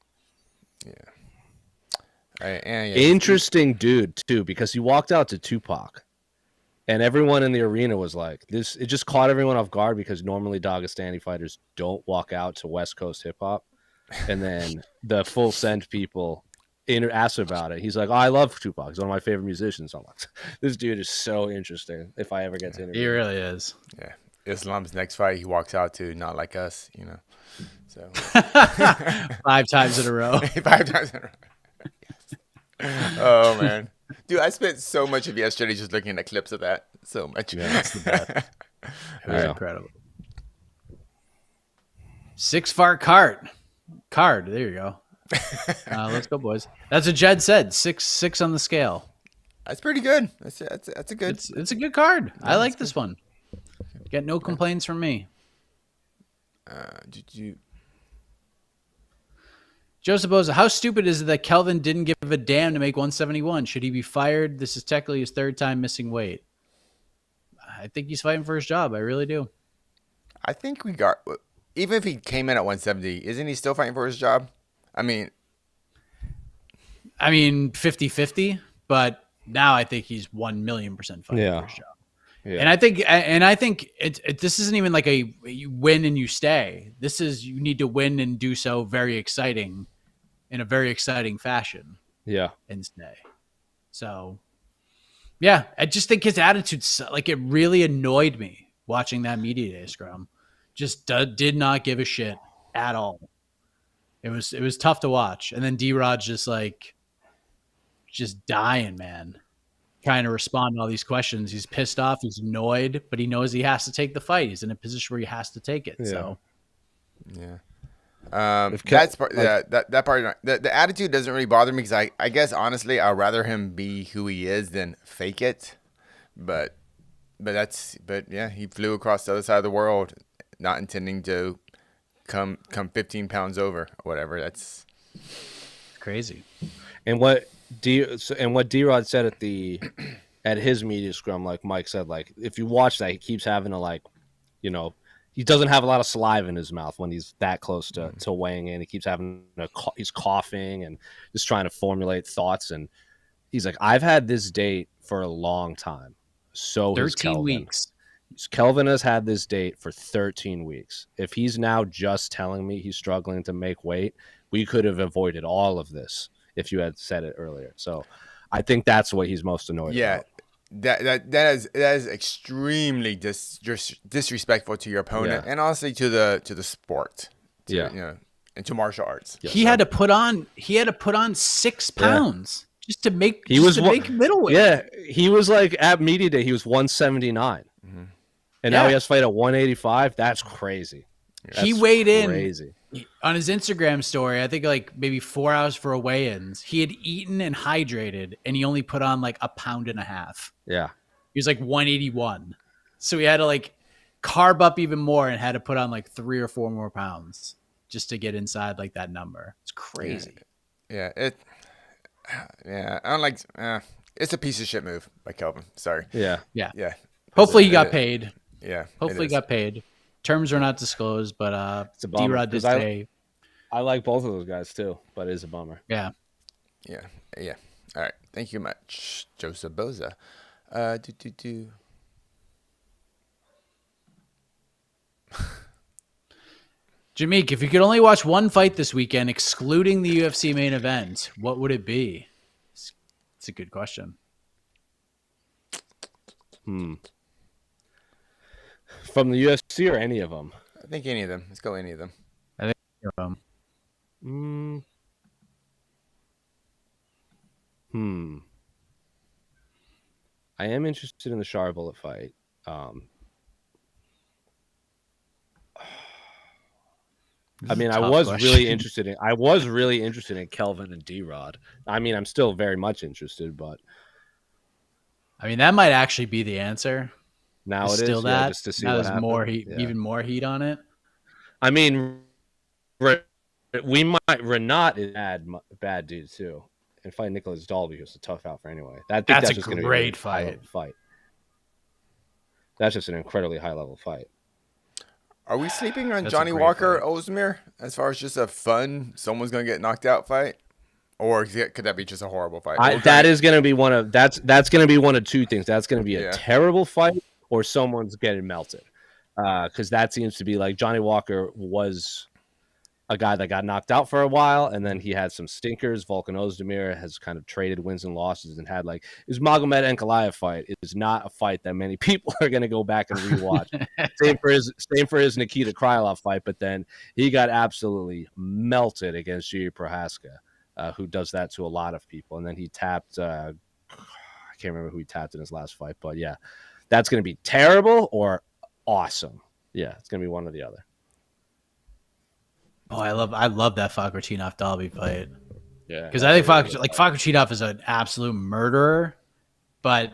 Interesting dude, too, because he walked out to Tupac. And everyone in the arena was like, this. It just caught everyone off guard because normally Dagestani fighters don't walk out to West Coast hip hop. And then the full send people asked about it. He's like, I love Tupac. He's one of my favorite musicians. I'm like, this dude is so interesting if I ever get to interview him. He really is. Yeah. Islam's next fight, he walks out to Not Like Us, So 5 times in a row. 5 times in a row. Yes. Oh, man. Dude, I spent so much of yesterday just looking at clips of that. So much. Yeah, that's the best. It was incredible. 6 fart card. There you go. Let's go, boys. That's what Jed said. 6 on the scale. That's pretty good. That's a good. It's a good card. Yeah, I like this one. Get no complaints from me. Joseph Boza, how stupid is it that Kelvin didn't give a damn to make 171? Should he be fired? This is technically his 3rd time missing weight. I think he's fighting for his job. I really do. I think even if he came in at 170, isn't he still fighting for his job? I mean 50-50, but now I think he's 1,000,000% fighting for his job. Yeah. And I think this isn't even like you win and you stay. This is you need to win and do so in a very exciting fashion. Yeah. And stay. So, yeah, I just think his attitude, like, it really annoyed me watching that media day scrum. Just did not give a shit at all. It was tough to watch. And then D-Rod's just dying, man. Trying to respond to all these questions. He's pissed off. He's annoyed, but he knows he has to take the fight. He's in a position where he has to take it. Yeah. So, yeah. That's part. That part. The attitude doesn't really bother me because I guess honestly I'd rather him be who he is than fake it. But yeah, he flew across the other side of the world, not intending to come 15 pounds over or whatever. That's crazy. And what D-Rod said at his media scrum, like Mike said, like, if you watch that, he keeps having to, he doesn't have a lot of saliva in his mouth when he's that close to weighing in. He keeps he's coughing and just trying to formulate thoughts. And he's like, I've had this date for a long time. So 13 weeks. Kelvin has had this date for 13 weeks. If he's now just telling me he's struggling to make weight, we could have avoided all of this if you had said it earlier. So I think that's what he's most annoyed about. That is extremely disrespectful to your opponent and honestly to the sport. And to martial arts. He had to put on 6 pounds just to make middleweight. Yeah, he was like at media day he was 179. Mm-hmm. And now he has to fight at 185. That's crazy. He weighed in on his Instagram story, I think like maybe 4 hours for a weigh-ins. He had eaten and hydrated, and he only put on like 1.5 pounds. Yeah. He was like 181. So he had to like carb up even more and had to put on like 3 or 4 more pounds just to get inside like that number. It's crazy. Yeah. I don't like it's a piece of shit move by Kelvin. Sorry. Yeah. Hopefully he got paid. Yeah. Hopefully he got paid. Terms are not disclosed, but D-Rod did say. I like both of those guys too, but it is a bummer. Yeah. All right. Thank you much, Joseph Boza. Jameek, if you could only watch one fight this weekend, excluding the UFC main event, what would it be? It's a good question. From the UFC or any of them? I think any of them. Let's go any of them. I think any of them. I am interested in the Char Bullet fight. I mean, I was really interested in Kelvin and D-Rod. I mean, I'm still very much interested, but I mean, that might actually be the answer. Now it is that. Just to see now what happens. More heat, even more heat on it. I mean, we might. Renat is bad dude too, and fight Nicholas Dalby was a tough out for anyway. That's a great fight. That's just an incredibly high level fight. Are we sleeping on Johnny Walker Ozdemir as far as just a fun someone's gonna get knocked out fight, or could that be just a horrible fight? That's going to be one of two things. That's going to be a terrible fight, or someone's getting melted. Because that seems to be like Johnny Walker was a guy that got knocked out for a while, and then he had some stinkers. Volkan Ozdemir has kind of traded wins and losses and had his Magomed Ankalaev fight is not a fight that many people are going to go back and rewatch. same for his Nikita Krylov fight, but then he got absolutely melted against Jiri Prohaska, who does that to a lot of people. And then he tapped, I can't remember who he tapped in his last fight, but yeah, that's going to be terrible or awesome. Yeah, it's going to be one or the other. Oh, I love that Fakhretdinov Dalby fight. Yeah, because I think Fakhretdinov is an absolute murderer, but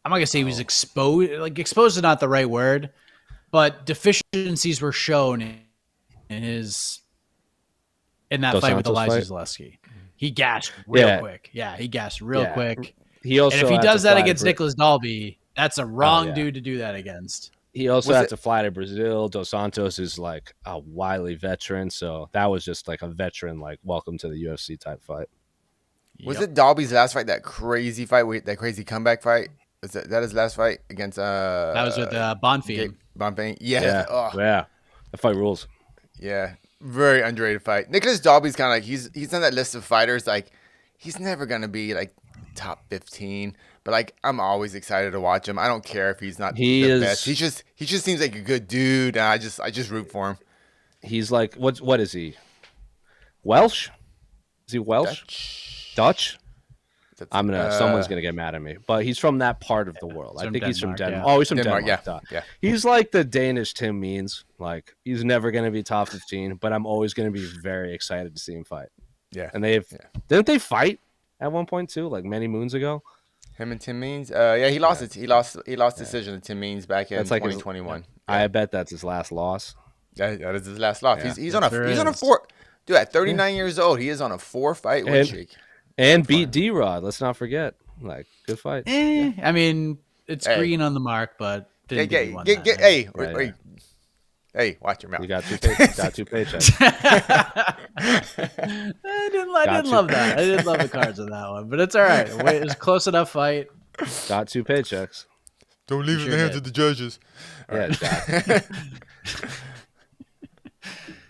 I'm not gonna say he was exposed. Exposed is not the right word, but deficiencies were shown in that fight with Elijah Zaleski. He gassed real quick. Yeah, he gassed real quick. He also, and if he does that against Nicholas Dalby, that's a wrong dude to do that against. He also had to fly to Brazil. Dos Santos is a wily veteran, so that was just a veteran, welcome to the UFC type fight. Was it Dalby's last fight? That crazy fight, that crazy comeback fight? Was that his last fight against? That was with Bonfim. Bonfim, yeah. The fight rules. Yeah, very underrated fight. Nicholas Dalby's kind of he's on that list of fighters. He's never gonna be top 15. But I'm always excited to watch him. I don't care if he's not the best. He just seems like a good dude, and I just root for him. He's what is he? Welsh? Is he Welsh? Dutch? Someone's gonna get mad at me. But he's from that part of the world. I think Denmark, he's from Denmark. Yeah. Oh, he's from Denmark. Yeah. He's like the Danish Tim Means. He's never gonna be top 15, but I'm always gonna be very excited to see him fight. Yeah. And didn't they fight at one point too, many moons ago? Him and Tim Means? He lost it. He lost decision to Tim Means back in 2021. I bet that's his last loss. That is his last loss. Yeah. He's on a 4. Dude, at 39 years old, he is on a 4-fight win streak. And beat D-Rod. Let's not forget. Good fight. I mean, it's green on the mark, but hey, watch your mouth. You got two paychecks. I didn't love that. I didn't love the cards on that one, but it's all right. It was a close enough fight. Got 2 paychecks. Don't leave it in the hands of the judges. Yeah, exactly.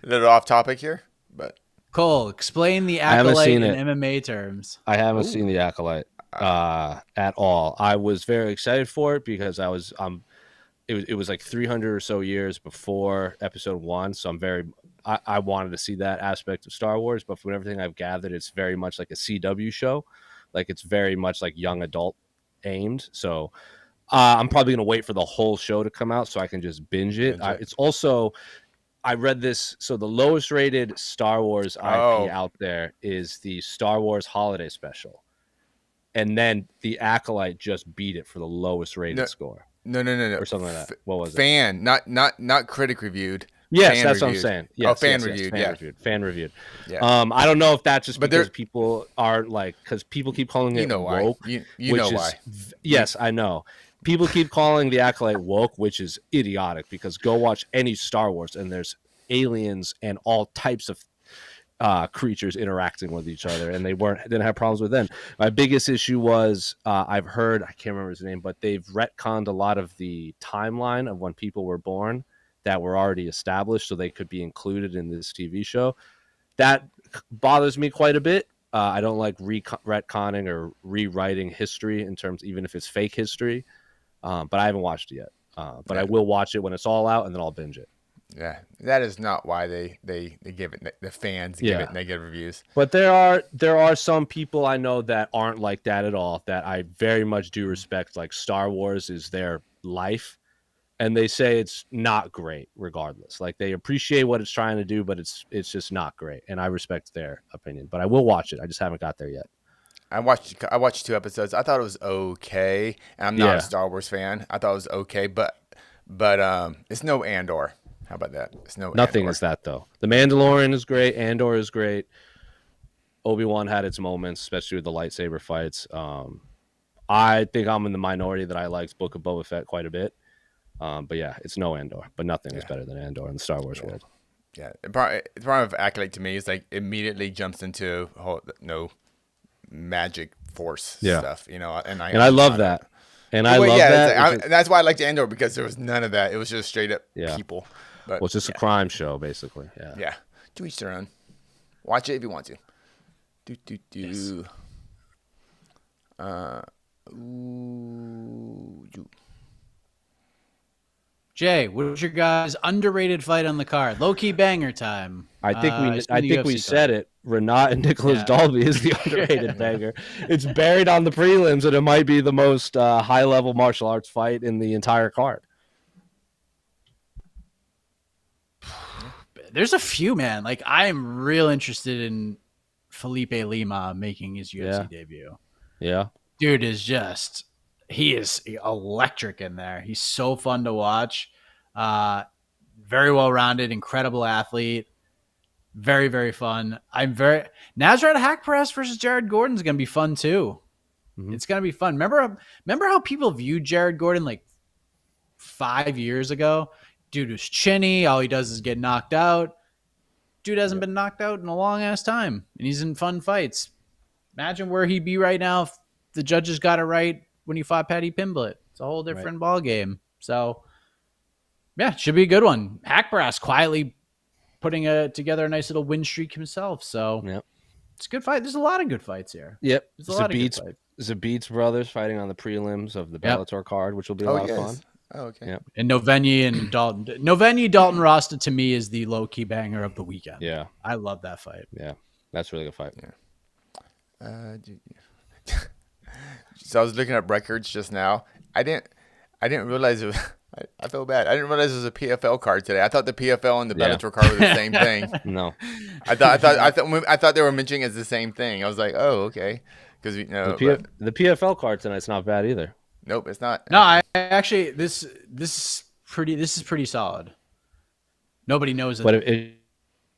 A little off topic here, but Cole, explain the Acolyte in MMA terms. I haven't seen the Acolyte at all. I was very excited for it because I was It was 300 or so years before episode 1, so I wanted to see that aspect of Star Wars, but from everything I've gathered, it's very much like a CW show. It's very much young adult aimed. So I'm probably going to wait for the whole show to come out so I can just binge it. It's also, I read this, so the lowest rated Star Wars IP out there is the Star Wars Holiday Special. And then the Acolyte just beat it for the lowest rated score. No. Or something like that. What was it? Not critic reviewed. Yes, that's what I'm saying. Yes, fan reviewed. Fan reviewed. Yeah. I don't know if that's just because people are because people keep calling it woke. You know why. Yes, I know. People keep calling the Acolyte woke, which is idiotic because go watch any Star Wars and there's aliens and all types of creatures interacting with each other, and they didn't have problems with them. My biggest issue was I've heard, I can't remember his name, but they've retconned a lot of the timeline of when people were born that were already established so they could be included in this TV show. That bothers me quite a bit. I don't like retconning or rewriting history in terms, even if it's fake history. but I haven't watched it yet. But I will watch it when it's all out, and then I'll binge it. Yeah, that is not why they give it, the fans give it negative reviews. But there are some people I know that aren't like that at all, that I very much do respect. Like Star Wars is their life, and they say it's not great regardless. Like they appreciate what it's trying to do, but it's just not great, and I respect their opinion. But I will watch it. I just haven't got there yet. I watched 2 episodes. I thought it was okay. And I'm not a Star Wars fan. I thought it was okay, but it's no Andor. How about that? It's nothing Andor. Is that though. The Mandalorian is great. Andor is great. Obi-Wan had its moments, especially with the lightsaber fights. I think I'm in the minority that I liked Book of Boba Fett quite a bit. But yeah, it's no Andor. But nothing is better than Andor in the Star Wars world. Yeah, the problem with Acolyte to me is like immediately jumps into magic force stuff, and I love that. And I love that. That's why I liked Andor, because there was none of that. It was just straight up people. But, it's just a crime show, basically. Yeah. To each their own. Watch it if you want to. Yes. Jay, what was your guys' underrated fight on the card? Low key banger time. I think we said it. Renat and Nicholas Dalby is the underrated banger. It's buried on the prelims, and it might be the most high level martial arts fight in the entire card. There's a few, man. Like, I am real interested in Felipe Lima making his UFC debut. Yeah. Dude he is electric in there. He's so fun to watch. Very well-rounded, incredible athlete. Very, very fun. Nazareth Hackpress versus Jared Gordon is going to be fun too. Mm-hmm. It's going to be fun. Remember how people viewed Jared Gordon like 5 years ago? Dude was chinny. All he does is get knocked out. Dude hasn't been knocked out in a long ass time, and he's in fun fights. Imagine where he'd be right now if the judges got it right when he fought Paddy Pimblett. It's a whole different ball game. So, yeah, should be a good one. Hackbrass quietly putting together a nice little win streak himself. So, it's a good fight. There's a lot of good fights here. Yep. There's a lot of good fights. Zabit's brothers fighting on the prelims of the Bellator card, which will be a lot of fun. Oh, okay. Yep. And Novenyi and Dalton. Novenyi Dalton Rasta to me is the low key banger of the weekend. Yeah. I love that fight. Yeah. That's a really good fight. Yeah. So I was looking up records just now. I didn't realize it was. I feel bad. I didn't realize it was a PFL card today. I thought the PFL and the Bellator card were the same thing. No. I thought they were mentioning it as the same thing. I was like, oh, okay. Because the PFL card tonight's not bad either. Nope, it's not. No, I actually this is pretty solid. Nobody knows that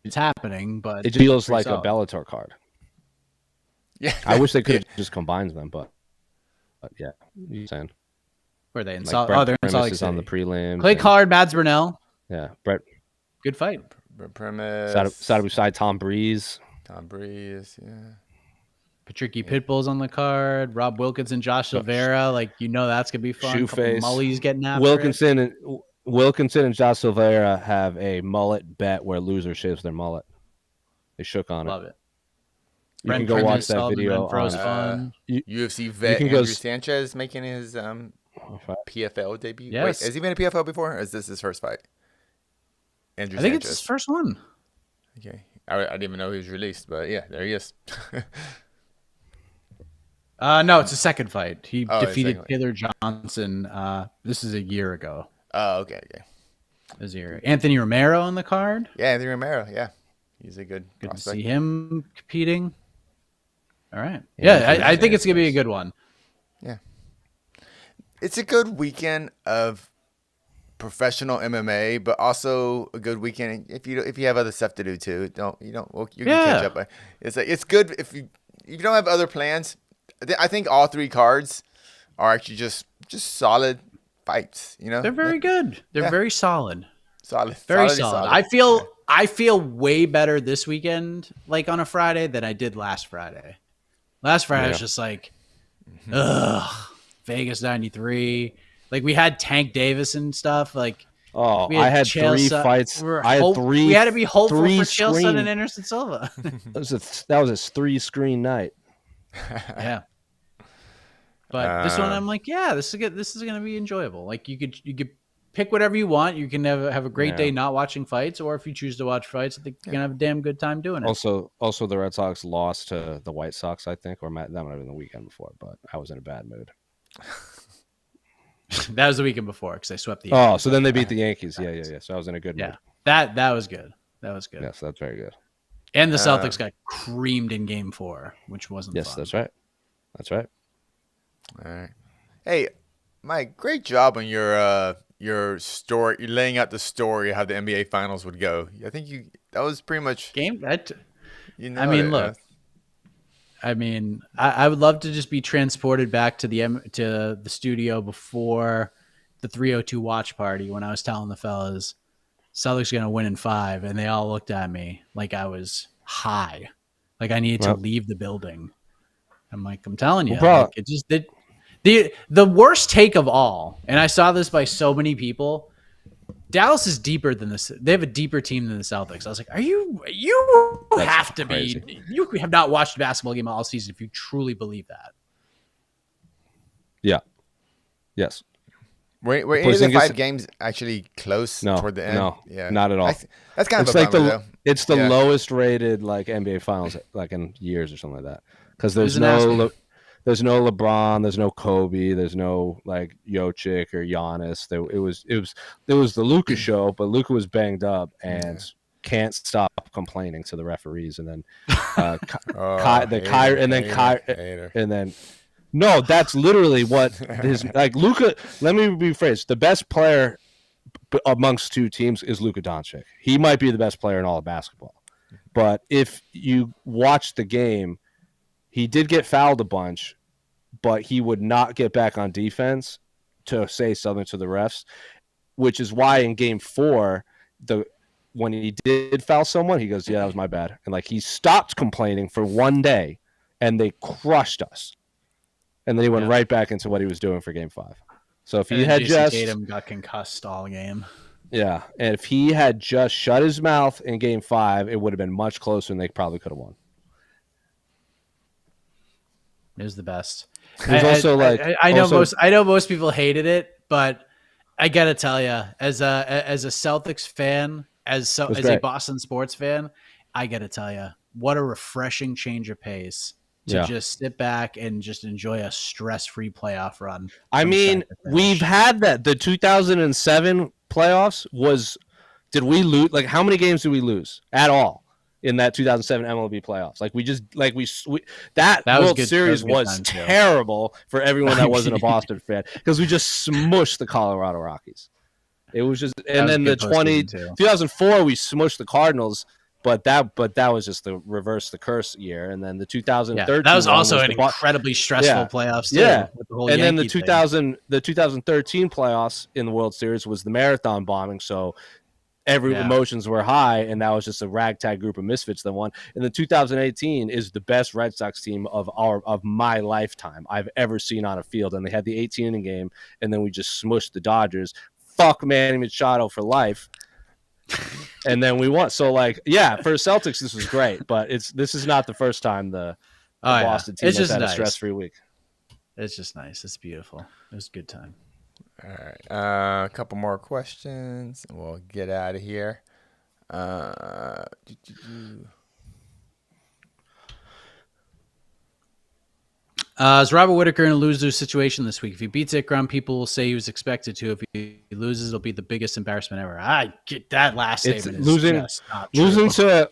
it's happening, but it feels like solid. A Bellator card. Yeah, I wish they could have just combined them, but yeah, you're saying. Where are they in Salt? Oh, they're in Salt Lake City. On the prelim. Clay Collard, Mads Burnell. Yeah, Brett. Good fight. Premise. Side beside Tom Breeze. Yeah. Patricky Pitbull's on the card. Rob Wilkinson, Josh Silveira. That's gonna be fun. Shoeface. Mully's getting after Wilkinson and Josh Silveira have a mullet bet where loser shaves their mullet. They shook on Love it. it. You can go watch that video on UFC vet Andrew Sanchez making his PFL debut. Yes. Wait, has he been a PFL before, or is this his first fight? Andrew Sanchez. It's his first one. Okay. I didn't even know he was released, but yeah, there he is. No, it's a second fight. He defeated Taylor Johnson. This is a year ago. Oh, okay. It was a year. Anthony Romero on the card. Yeah, Anthony Romero. Yeah, he's a good to prospect. See him competing. All right. Yeah, I think it's gonna be a good one. Yeah, it's a good weekend of professional MMA, but also a good weekend if you have other stuff to do too. You can catch up. It's good if you don't have other plans. I think all 3 cards are actually just solid fights. They're very good. They're very solid. Very solid. I feel way better this weekend, like on a Friday, than I did last Friday. Last Friday I was just like, Vegas 93. Like we had Tank Davis and stuff. Like, I had 3 fights. We had to be hopeful for Chael and Anderson Silva. that was a 3-screen night. Yeah. But this one, I'm like, yeah, this is gonna be enjoyable. Like you could pick whatever you want. You can have a great day not watching fights, or if you choose to watch fights, I think you're gonna have a damn good time doing it. Also, the Red Sox lost to the White Sox, I think, or that might have been the weekend before. But I was in a bad mood. That was the weekend before because they swept the Yankees. Oh, so then they beat the Yankees. Yeah. So I was in a good mood. That was good. Yes, that's very good. And the Celtics got creamed in Game 4, which wasn't fun. That's right. All right. Hey, Mike, great job on your story. You're laying out the story of how the NBA Finals would go. I think that was pretty much game. Look. I mean, I would love to just be transported back to the studio before the 302 watch party when I was telling the fellas Celtics are going to win in 5, and they all looked at me like I was high, like I needed to leave the building. I'm like, I'm telling you, it just did. The worst take of all, and I saw this by so many people, Dallas is deeper than this. They have a deeper team than the Celtics. I was like, you have to be. You have not watched a basketball game all season if you truly believe that. Yeah. Yes. Were any of the 5 games actually close toward the end? No, not at all. That's kind of like bummer, it's the lowest rated like NBA Finals like in years or something like that because there's no LeBron, there's no Kobe, there's no like Jokic or Giannis. It was the Luka show, but Luka was banged up and can't stop complaining to the referees, and then no, that's literally what his like Luka. Let me rephrase: the best player amongst 2 teams is Luka Doncic. He might be the best player in all of basketball, but if you watch the game, he did get fouled a bunch, but he would not get back on defense to say something to the refs, which is why in Game 4, when he did foul someone, he goes, "Yeah, that was my bad," and like he stopped complaining for one day, and they crushed us. And then he went right back into what he was doing for Game 5. So if he had just Tatum got concussed all game. Yeah, and if he had just shut his mouth in Game 5, it would have been much closer, and they probably could have won. It was the best. I know most people hated it, but I gotta tell you, as a Celtics fan, as a Boston sports fan, I gotta tell you, what a refreshing change of pace. To just sit back and just enjoy a stress-free playoff run. I mean, we've had that. The 2007 playoffs did we lose? Like, how many games did we lose at all in that 2007 MLB playoffs? Like, that World Series was terrible for everyone that wasn't a Boston fan because we just smushed the Colorado Rockies. It was just, and then the 2004 we smushed the Cardinals. But that was just the reverse the curse year, and then the 2013 that was also an incredibly stressful playoffs too. Yeah, with the whole and Yankee then the 2013 playoffs in the World Series was the marathon bombing, so emotions were high, and that was just a ragtag group of misfits that won. And the 2018 is the best Red Sox team of my lifetime I've ever seen on a field, and they had the 18-inning game, and then we just smushed the Dodgers. Fuck Manny Machado for life. And then we won. So, like, for Celtics, this was great, but this is not the first time the Boston team has had a stress-free week. It's just nice. It's beautiful. It was a good time. All right, a couple more questions, and we'll get out of here. Is Robert Whittaker in a lose-lose situation this week? If he beats Ikram, people will say he was expected to. If he loses, it'll be the biggest embarrassment ever. I get that last statement. Losing to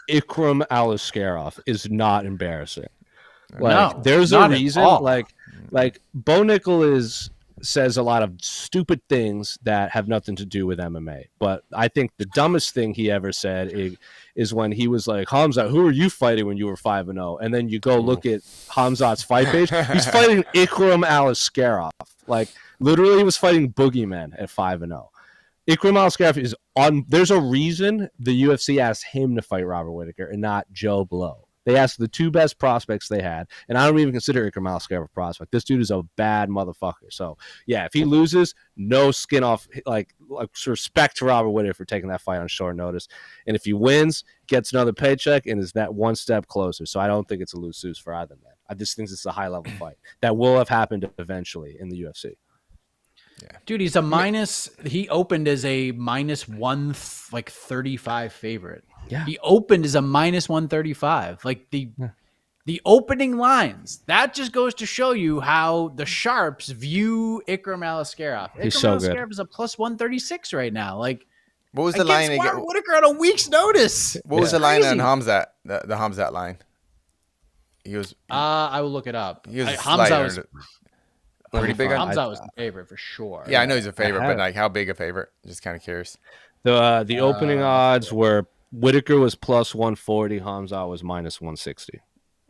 Ikram Aliskerov is not embarrassing. Like, there's a reason. Like Bo Nickel says a lot of stupid things that have nothing to do with MMA. But I think the dumbest thing he ever said is when he was like, Khamzat, who are you fighting when you were 5-0? And then you go look at Khamzat's fight page. He's fighting Ikram Aliskerov. Like, literally, he was fighting boogeymen at 5-0. Ikram Aliskerov is on. There's a reason the UFC asked him to fight Robert Whittaker and not Joe Blow. They asked the 2 best prospects they had, and I don't even consider Ikram Aliskerov a prospect. This dude is a bad motherfucker. So, if he loses, no skin off, like respect to Robert Whittaker for taking that fight on short notice. And if he wins, gets another paycheck, and is that one step closer. So I don't think it's a lose-lose for either man. I just think this is a high level fight that will have happened eventually in the UFC. Yeah. Dude, he's a minus. He opened as a minus 135 favorite. Yeah. He opened as a minus 135. Like the opening lines. That just goes to show you how the sharps view Ikram Aliskerov. He's so Aliskerov good. is a plus 136 right now. Like, what was the line again? Whittaker on a week's notice. What was the line on Khamzat? The Khamzat line. He was. I will look it up. He was Khamzat was pretty big. Khamzat was the favorite for sure. Yeah, I know he's a favorite, but like how big a favorite? Just kind of curious. The opening odds were Whittaker was plus 140, Khamzat was minus 160.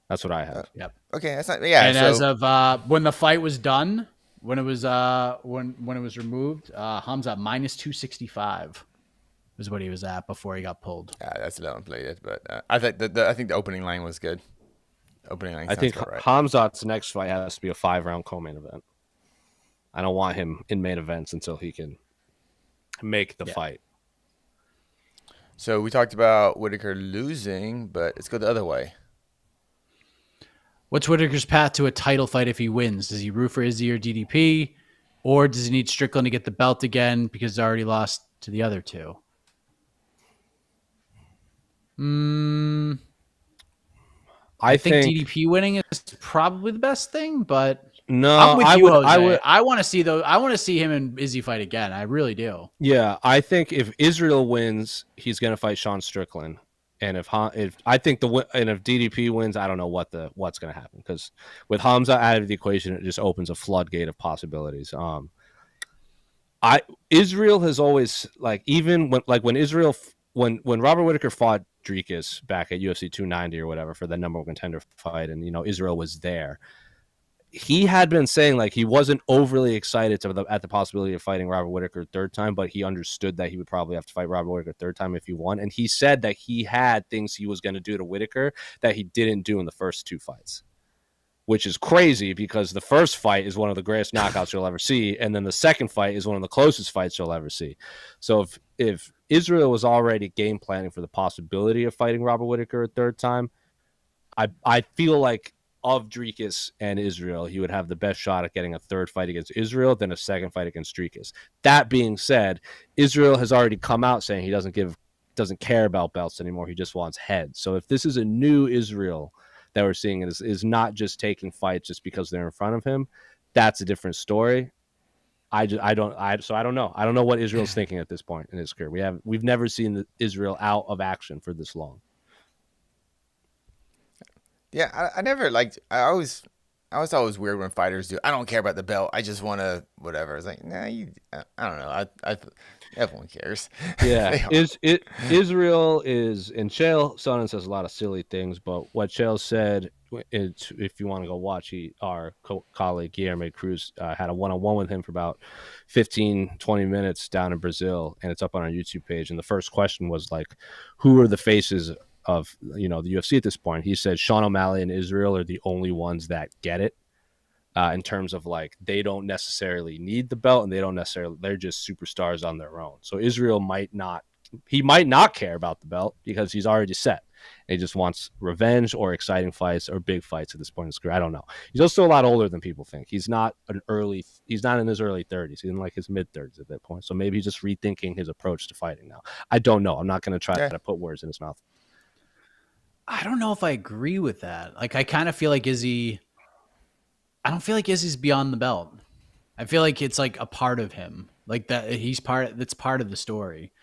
That's what I have. Yep. Okay, that's not. Yeah. And as of when the fight was done, when it was when it was removed, Khamzat minus 265 was what he was at before he got pulled. Yeah, that's a little inflated, but I think the opening line was good. Opening line. I think right. Khamzat's next fight has to be a 5-round co-main event. I don't want him in main events until he can make the fight. So we talked about Whittaker losing, but let's go the other way. What's Whittaker's path to a title fight if he wins? Does he root for Izzy or DDP? Or does he need Strickland to get the belt again because he's already lost to the other two? I think DDP winning is probably the best thing, but no, I'm with you, Jose. I want to see I want to see him and Izzy fight again. I really do. Yeah, I think if Israel wins, he's going to fight Sean Strickland. And if DDP wins, I don't know what's going to happen, because with Khamzat out of the equation, it just opens a floodgate of possibilities. Israel has always, like, even when Robert Whittaker fought Dricus back at UFC 290 or whatever for the number one contender fight, and Israel was there, he had been saying like he wasn't overly excited at the possibility of fighting Robert Whittaker third time, but he understood that he would probably have to fight Robert Whittaker third time if he won. And he said that he had things he was going to do to Whittaker that he didn't do in the first two fights, which is crazy because the first fight is one of the greatest knockouts you'll ever see, and then the second fight is one of the closest fights you'll ever see. So if Israel was already game planning for the possibility of fighting Robert Whittaker a third time, I feel like of Dricus and Israel, he would have the best shot at getting a third fight against Israel than a second fight against Dricus. That being said, Israel has already come out saying he doesn't care about belts anymore. He just wants heads. So if this is a new Israel that we're seeing, is not just taking fights just because they're in front of him, that's a different story. I don't know. I don't know what Israel's thinking at this point in his career. We've never seen Israel out of action for this long. Yeah, I never liked. I always thought it was weird when fighters do. I don't care about the belt. I just want to whatever. It's like, nah, I don't know. Everyone cares. Yeah, Israel is, and Chael Sonnen says a lot of silly things, but what Chael said, if you want to go watch, our colleague Guilherme Cruz had a one-on-one with him for about 15-20 minutes down in Brazil, and it's up on our YouTube page. And the first question was like, who are the faces of the UFC at this point? He said Sean O'Malley and Israel are the only ones that get it, in terms of like they don't necessarily need the belt, and they're just superstars on their own. So Israel might not care about the belt because he's already set. And he just wants revenge or exciting fights or big fights at this point in his career. I don't know. He's also a lot older than people think. He's not in his early 30s. He's in like his mid 30s at that point. So maybe he's just rethinking his approach to fighting now. I don't know. I'm not going to try to put words in his mouth. I don't know if I agree with that. Like, I kind of feel like I don't feel like Izzy's beyond the belt. I feel like it's like a part of him. Like that that's part of the story.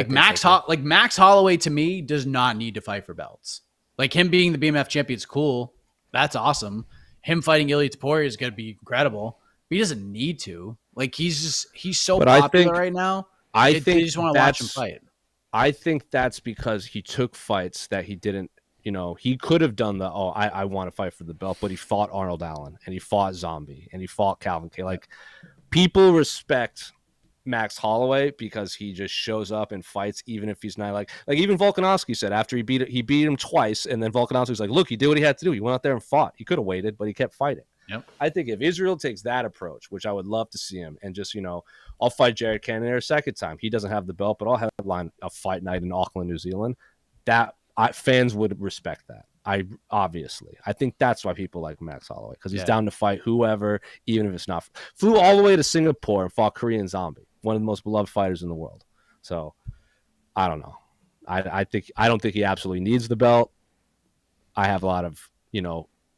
Max Holloway to me does not need to fight for belts. Like him being the BMF champion is cool. That's awesome. Him fighting Ilia Topuria is going to be incredible. But he doesn't need to. Like he's so popular right now. I think they just want to watch him fight. I think that's because he took fights that he didn't. He could have done I want to fight for the belt, but he fought Arnold Allen and he fought Zombie and he fought Calvin K. Like, people respect Max Holloway because he just shows up and fights, even if he's not like even Volkanovski said after he beat him twice, and then Volkanovski's like, look, he did what he had to do. He went out there and fought. He could have waited, but he kept fighting. Yep. I think if Israel takes that approach, which I would love to see him, and just, I'll fight Jared Cannonier a second time. He doesn't have the belt, but I'll headline a fight night in Auckland, New Zealand. That fans would respect that. I think that's why people like Max Holloway, because he's down to fight whoever, even if it's not. Flew all the way to Singapore and fought Korean Zombie, one of the most beloved fighters in the world. So I don't know. I don't think he absolutely needs the belt. I have a lot of,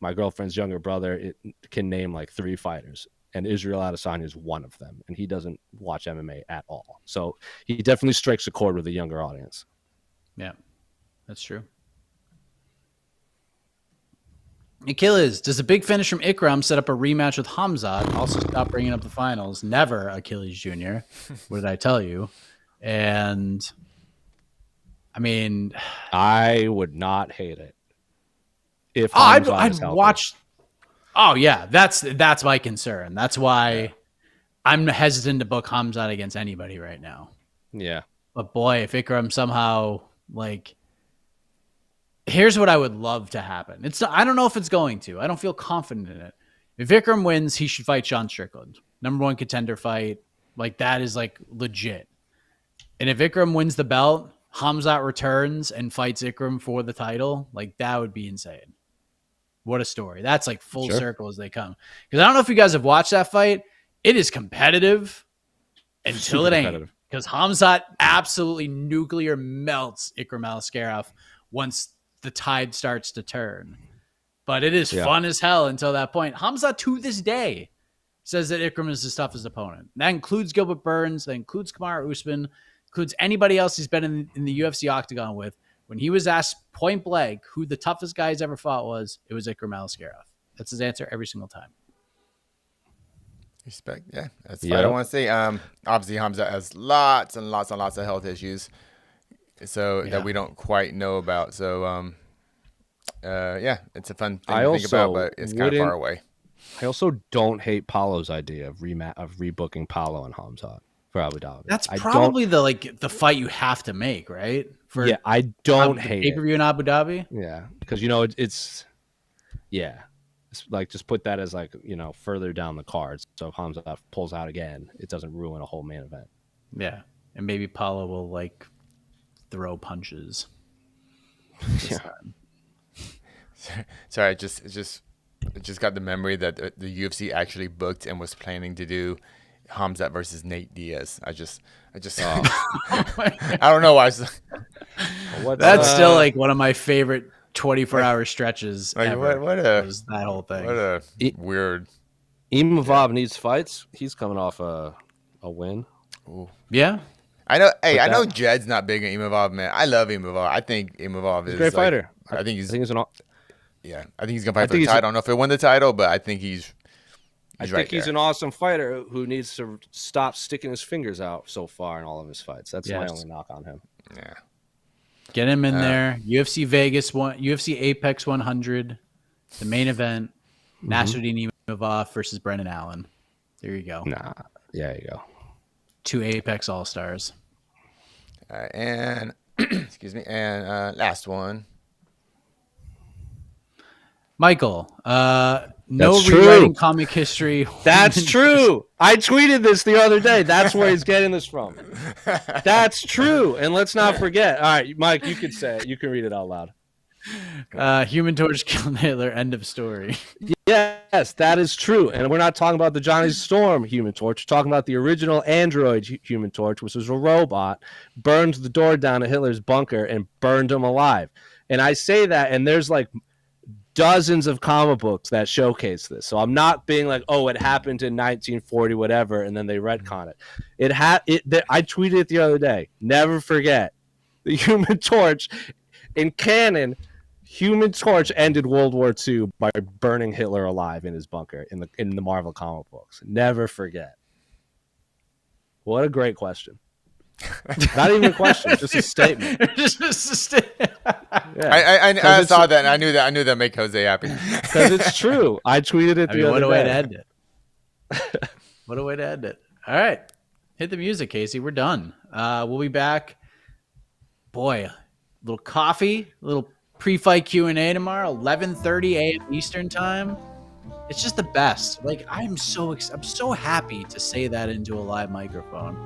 my girlfriend's younger brother can name like 3 fighters, and Israel Adesanya is one of them, and he doesn't watch MMA at all. So he definitely strikes a chord with a younger audience. Yeah, that's true. Achilles, does a big finish from Ikram set up a rematch with Khamzat? Also, stop bringing up the finals. Never, Achilles Jr. What did I tell you? And I mean, I would not hate it if I'd watch. Oh yeah, that's my concern. That's why I'm hesitant to book Khamzat against anybody right now. Yeah, but boy, if Ikram somehow here's what I would love to happen. I don't know if it's going to. I don't feel confident in it. If Ikram wins, he should fight Sean Strickland. Number 1 contender fight. That is legit. And if Ikram wins the belt, Khamzat returns and fights Ikram for the title. That would be insane. What a story. That's full circle as they come. Because I don't know if you guys have watched that fight. It is competitive until it ain't. Because Khamzat absolutely nuclear melts Ikram Aliskerov once the tide starts to turn. But it is fun as hell until that point. Khamzat to this day says that Ikram is his toughest opponent. That includes Gilbert Burns. That includes Kamaru Usman. Includes anybody else he's been in the UFC octagon with. When he was asked point blank who the toughest guy he's ever fought was, it was Ikram Aliskerov. That's his answer every single time. Respect. Yeah, that's what I don't want to say. Obviously, Khamzat has lots and lots and lots of health issues, that we don't quite know about. So, it's a fun thing to think about, but it's kind of far away. I also don't hate Paulo's idea of rebooking Paulo and Khamzat for Abu Dhabi. That's probably the fight you have to make, right? I don't hate pay-per-view in Abu Dhabi. Yeah, because it's just put that as further down the cards. So if Khamzat pulls out again, it doesn't ruin a whole main event. Yeah, and maybe Paulo will throw punches. Sorry, I just got the memory that the UFC actually booked and was planning to do Khamzat versus Nate Diaz. I don't know why. That's still one of my favorite 24-hour stretches ever. Was that whole thing. What a weird. Imavov needs fights. He's coming off a win. Ooh. Yeah. I know. Hey, I know Jed's not big on Imavov, man. I love Imavov. I think Imavov is a great fighter. I think he's an. Yeah, I think he's gonna fight for the title. I don't know if he'll win the title, but I think he's an awesome fighter who needs to stop sticking his fingers out so far in all of his fights. That's my only knock on him. Yeah. Get him in there. UFC Vegas, UFC Apex 100, the main event. Nasruddin Imavov versus Brendan Allen. There you go. Nah, there you go. 2 Apex All-Stars. And excuse me. And last one. Michael, no rewriting comic history. That's true. I tweeted this the other day. That's where he's getting this from. That's true. And let's not forget. All right, Mike, you can say it. You can read it out loud. Human Torch killed Hitler. End of story. Yes, that is true. And we're not talking about the Johnny Storm Human Torch. We're talking about the original Android Human Torch, which was a robot, burned the door down to Hitler's bunker and burned him alive. And I say that, and there's dozens of comic books that showcase this. So I'm not being it happened in 1940, whatever, and then they retcon it. I tweeted it the other day. Never forget, the Human Torch, in canon, Human Torch ended World War II by burning Hitler alive in his bunker in the Marvel comic books. Never forget. What a great question. Not even a question, just a statement. just a statement. Yeah. I saw that, and I knew that make Jose happy because it's true. I tweeted it the other day. What a way to end it! What a way to end it! All right, hit the music, Casey. We're done. We'll be back. Boy, a little coffee, a little pre-fight Q&A tomorrow, 11:30 a.m. Eastern time. It's just the best. I'm so happy to say that into a live microphone.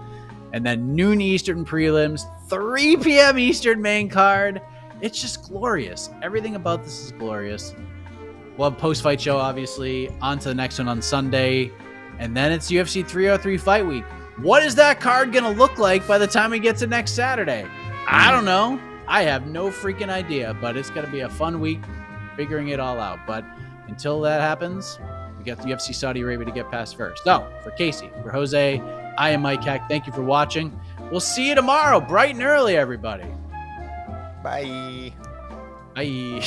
And then noon Eastern prelims, 3 p.m. Eastern main card. It's just glorious. Everything about this is glorious. We'll have post-fight show, obviously. On to the next one on Sunday. And then it's UFC 303 fight week. What is that card going to look like by the time we get to next Saturday? I don't know. I have no freaking idea, but it's going to be a fun week figuring it all out. But until that happens, we got the UFC Saudi Arabia to get past first. So, for Casey, for Jose, I am Mike Heck. Thank you for watching. We'll see you tomorrow, bright and early, everybody. Bye. Bye.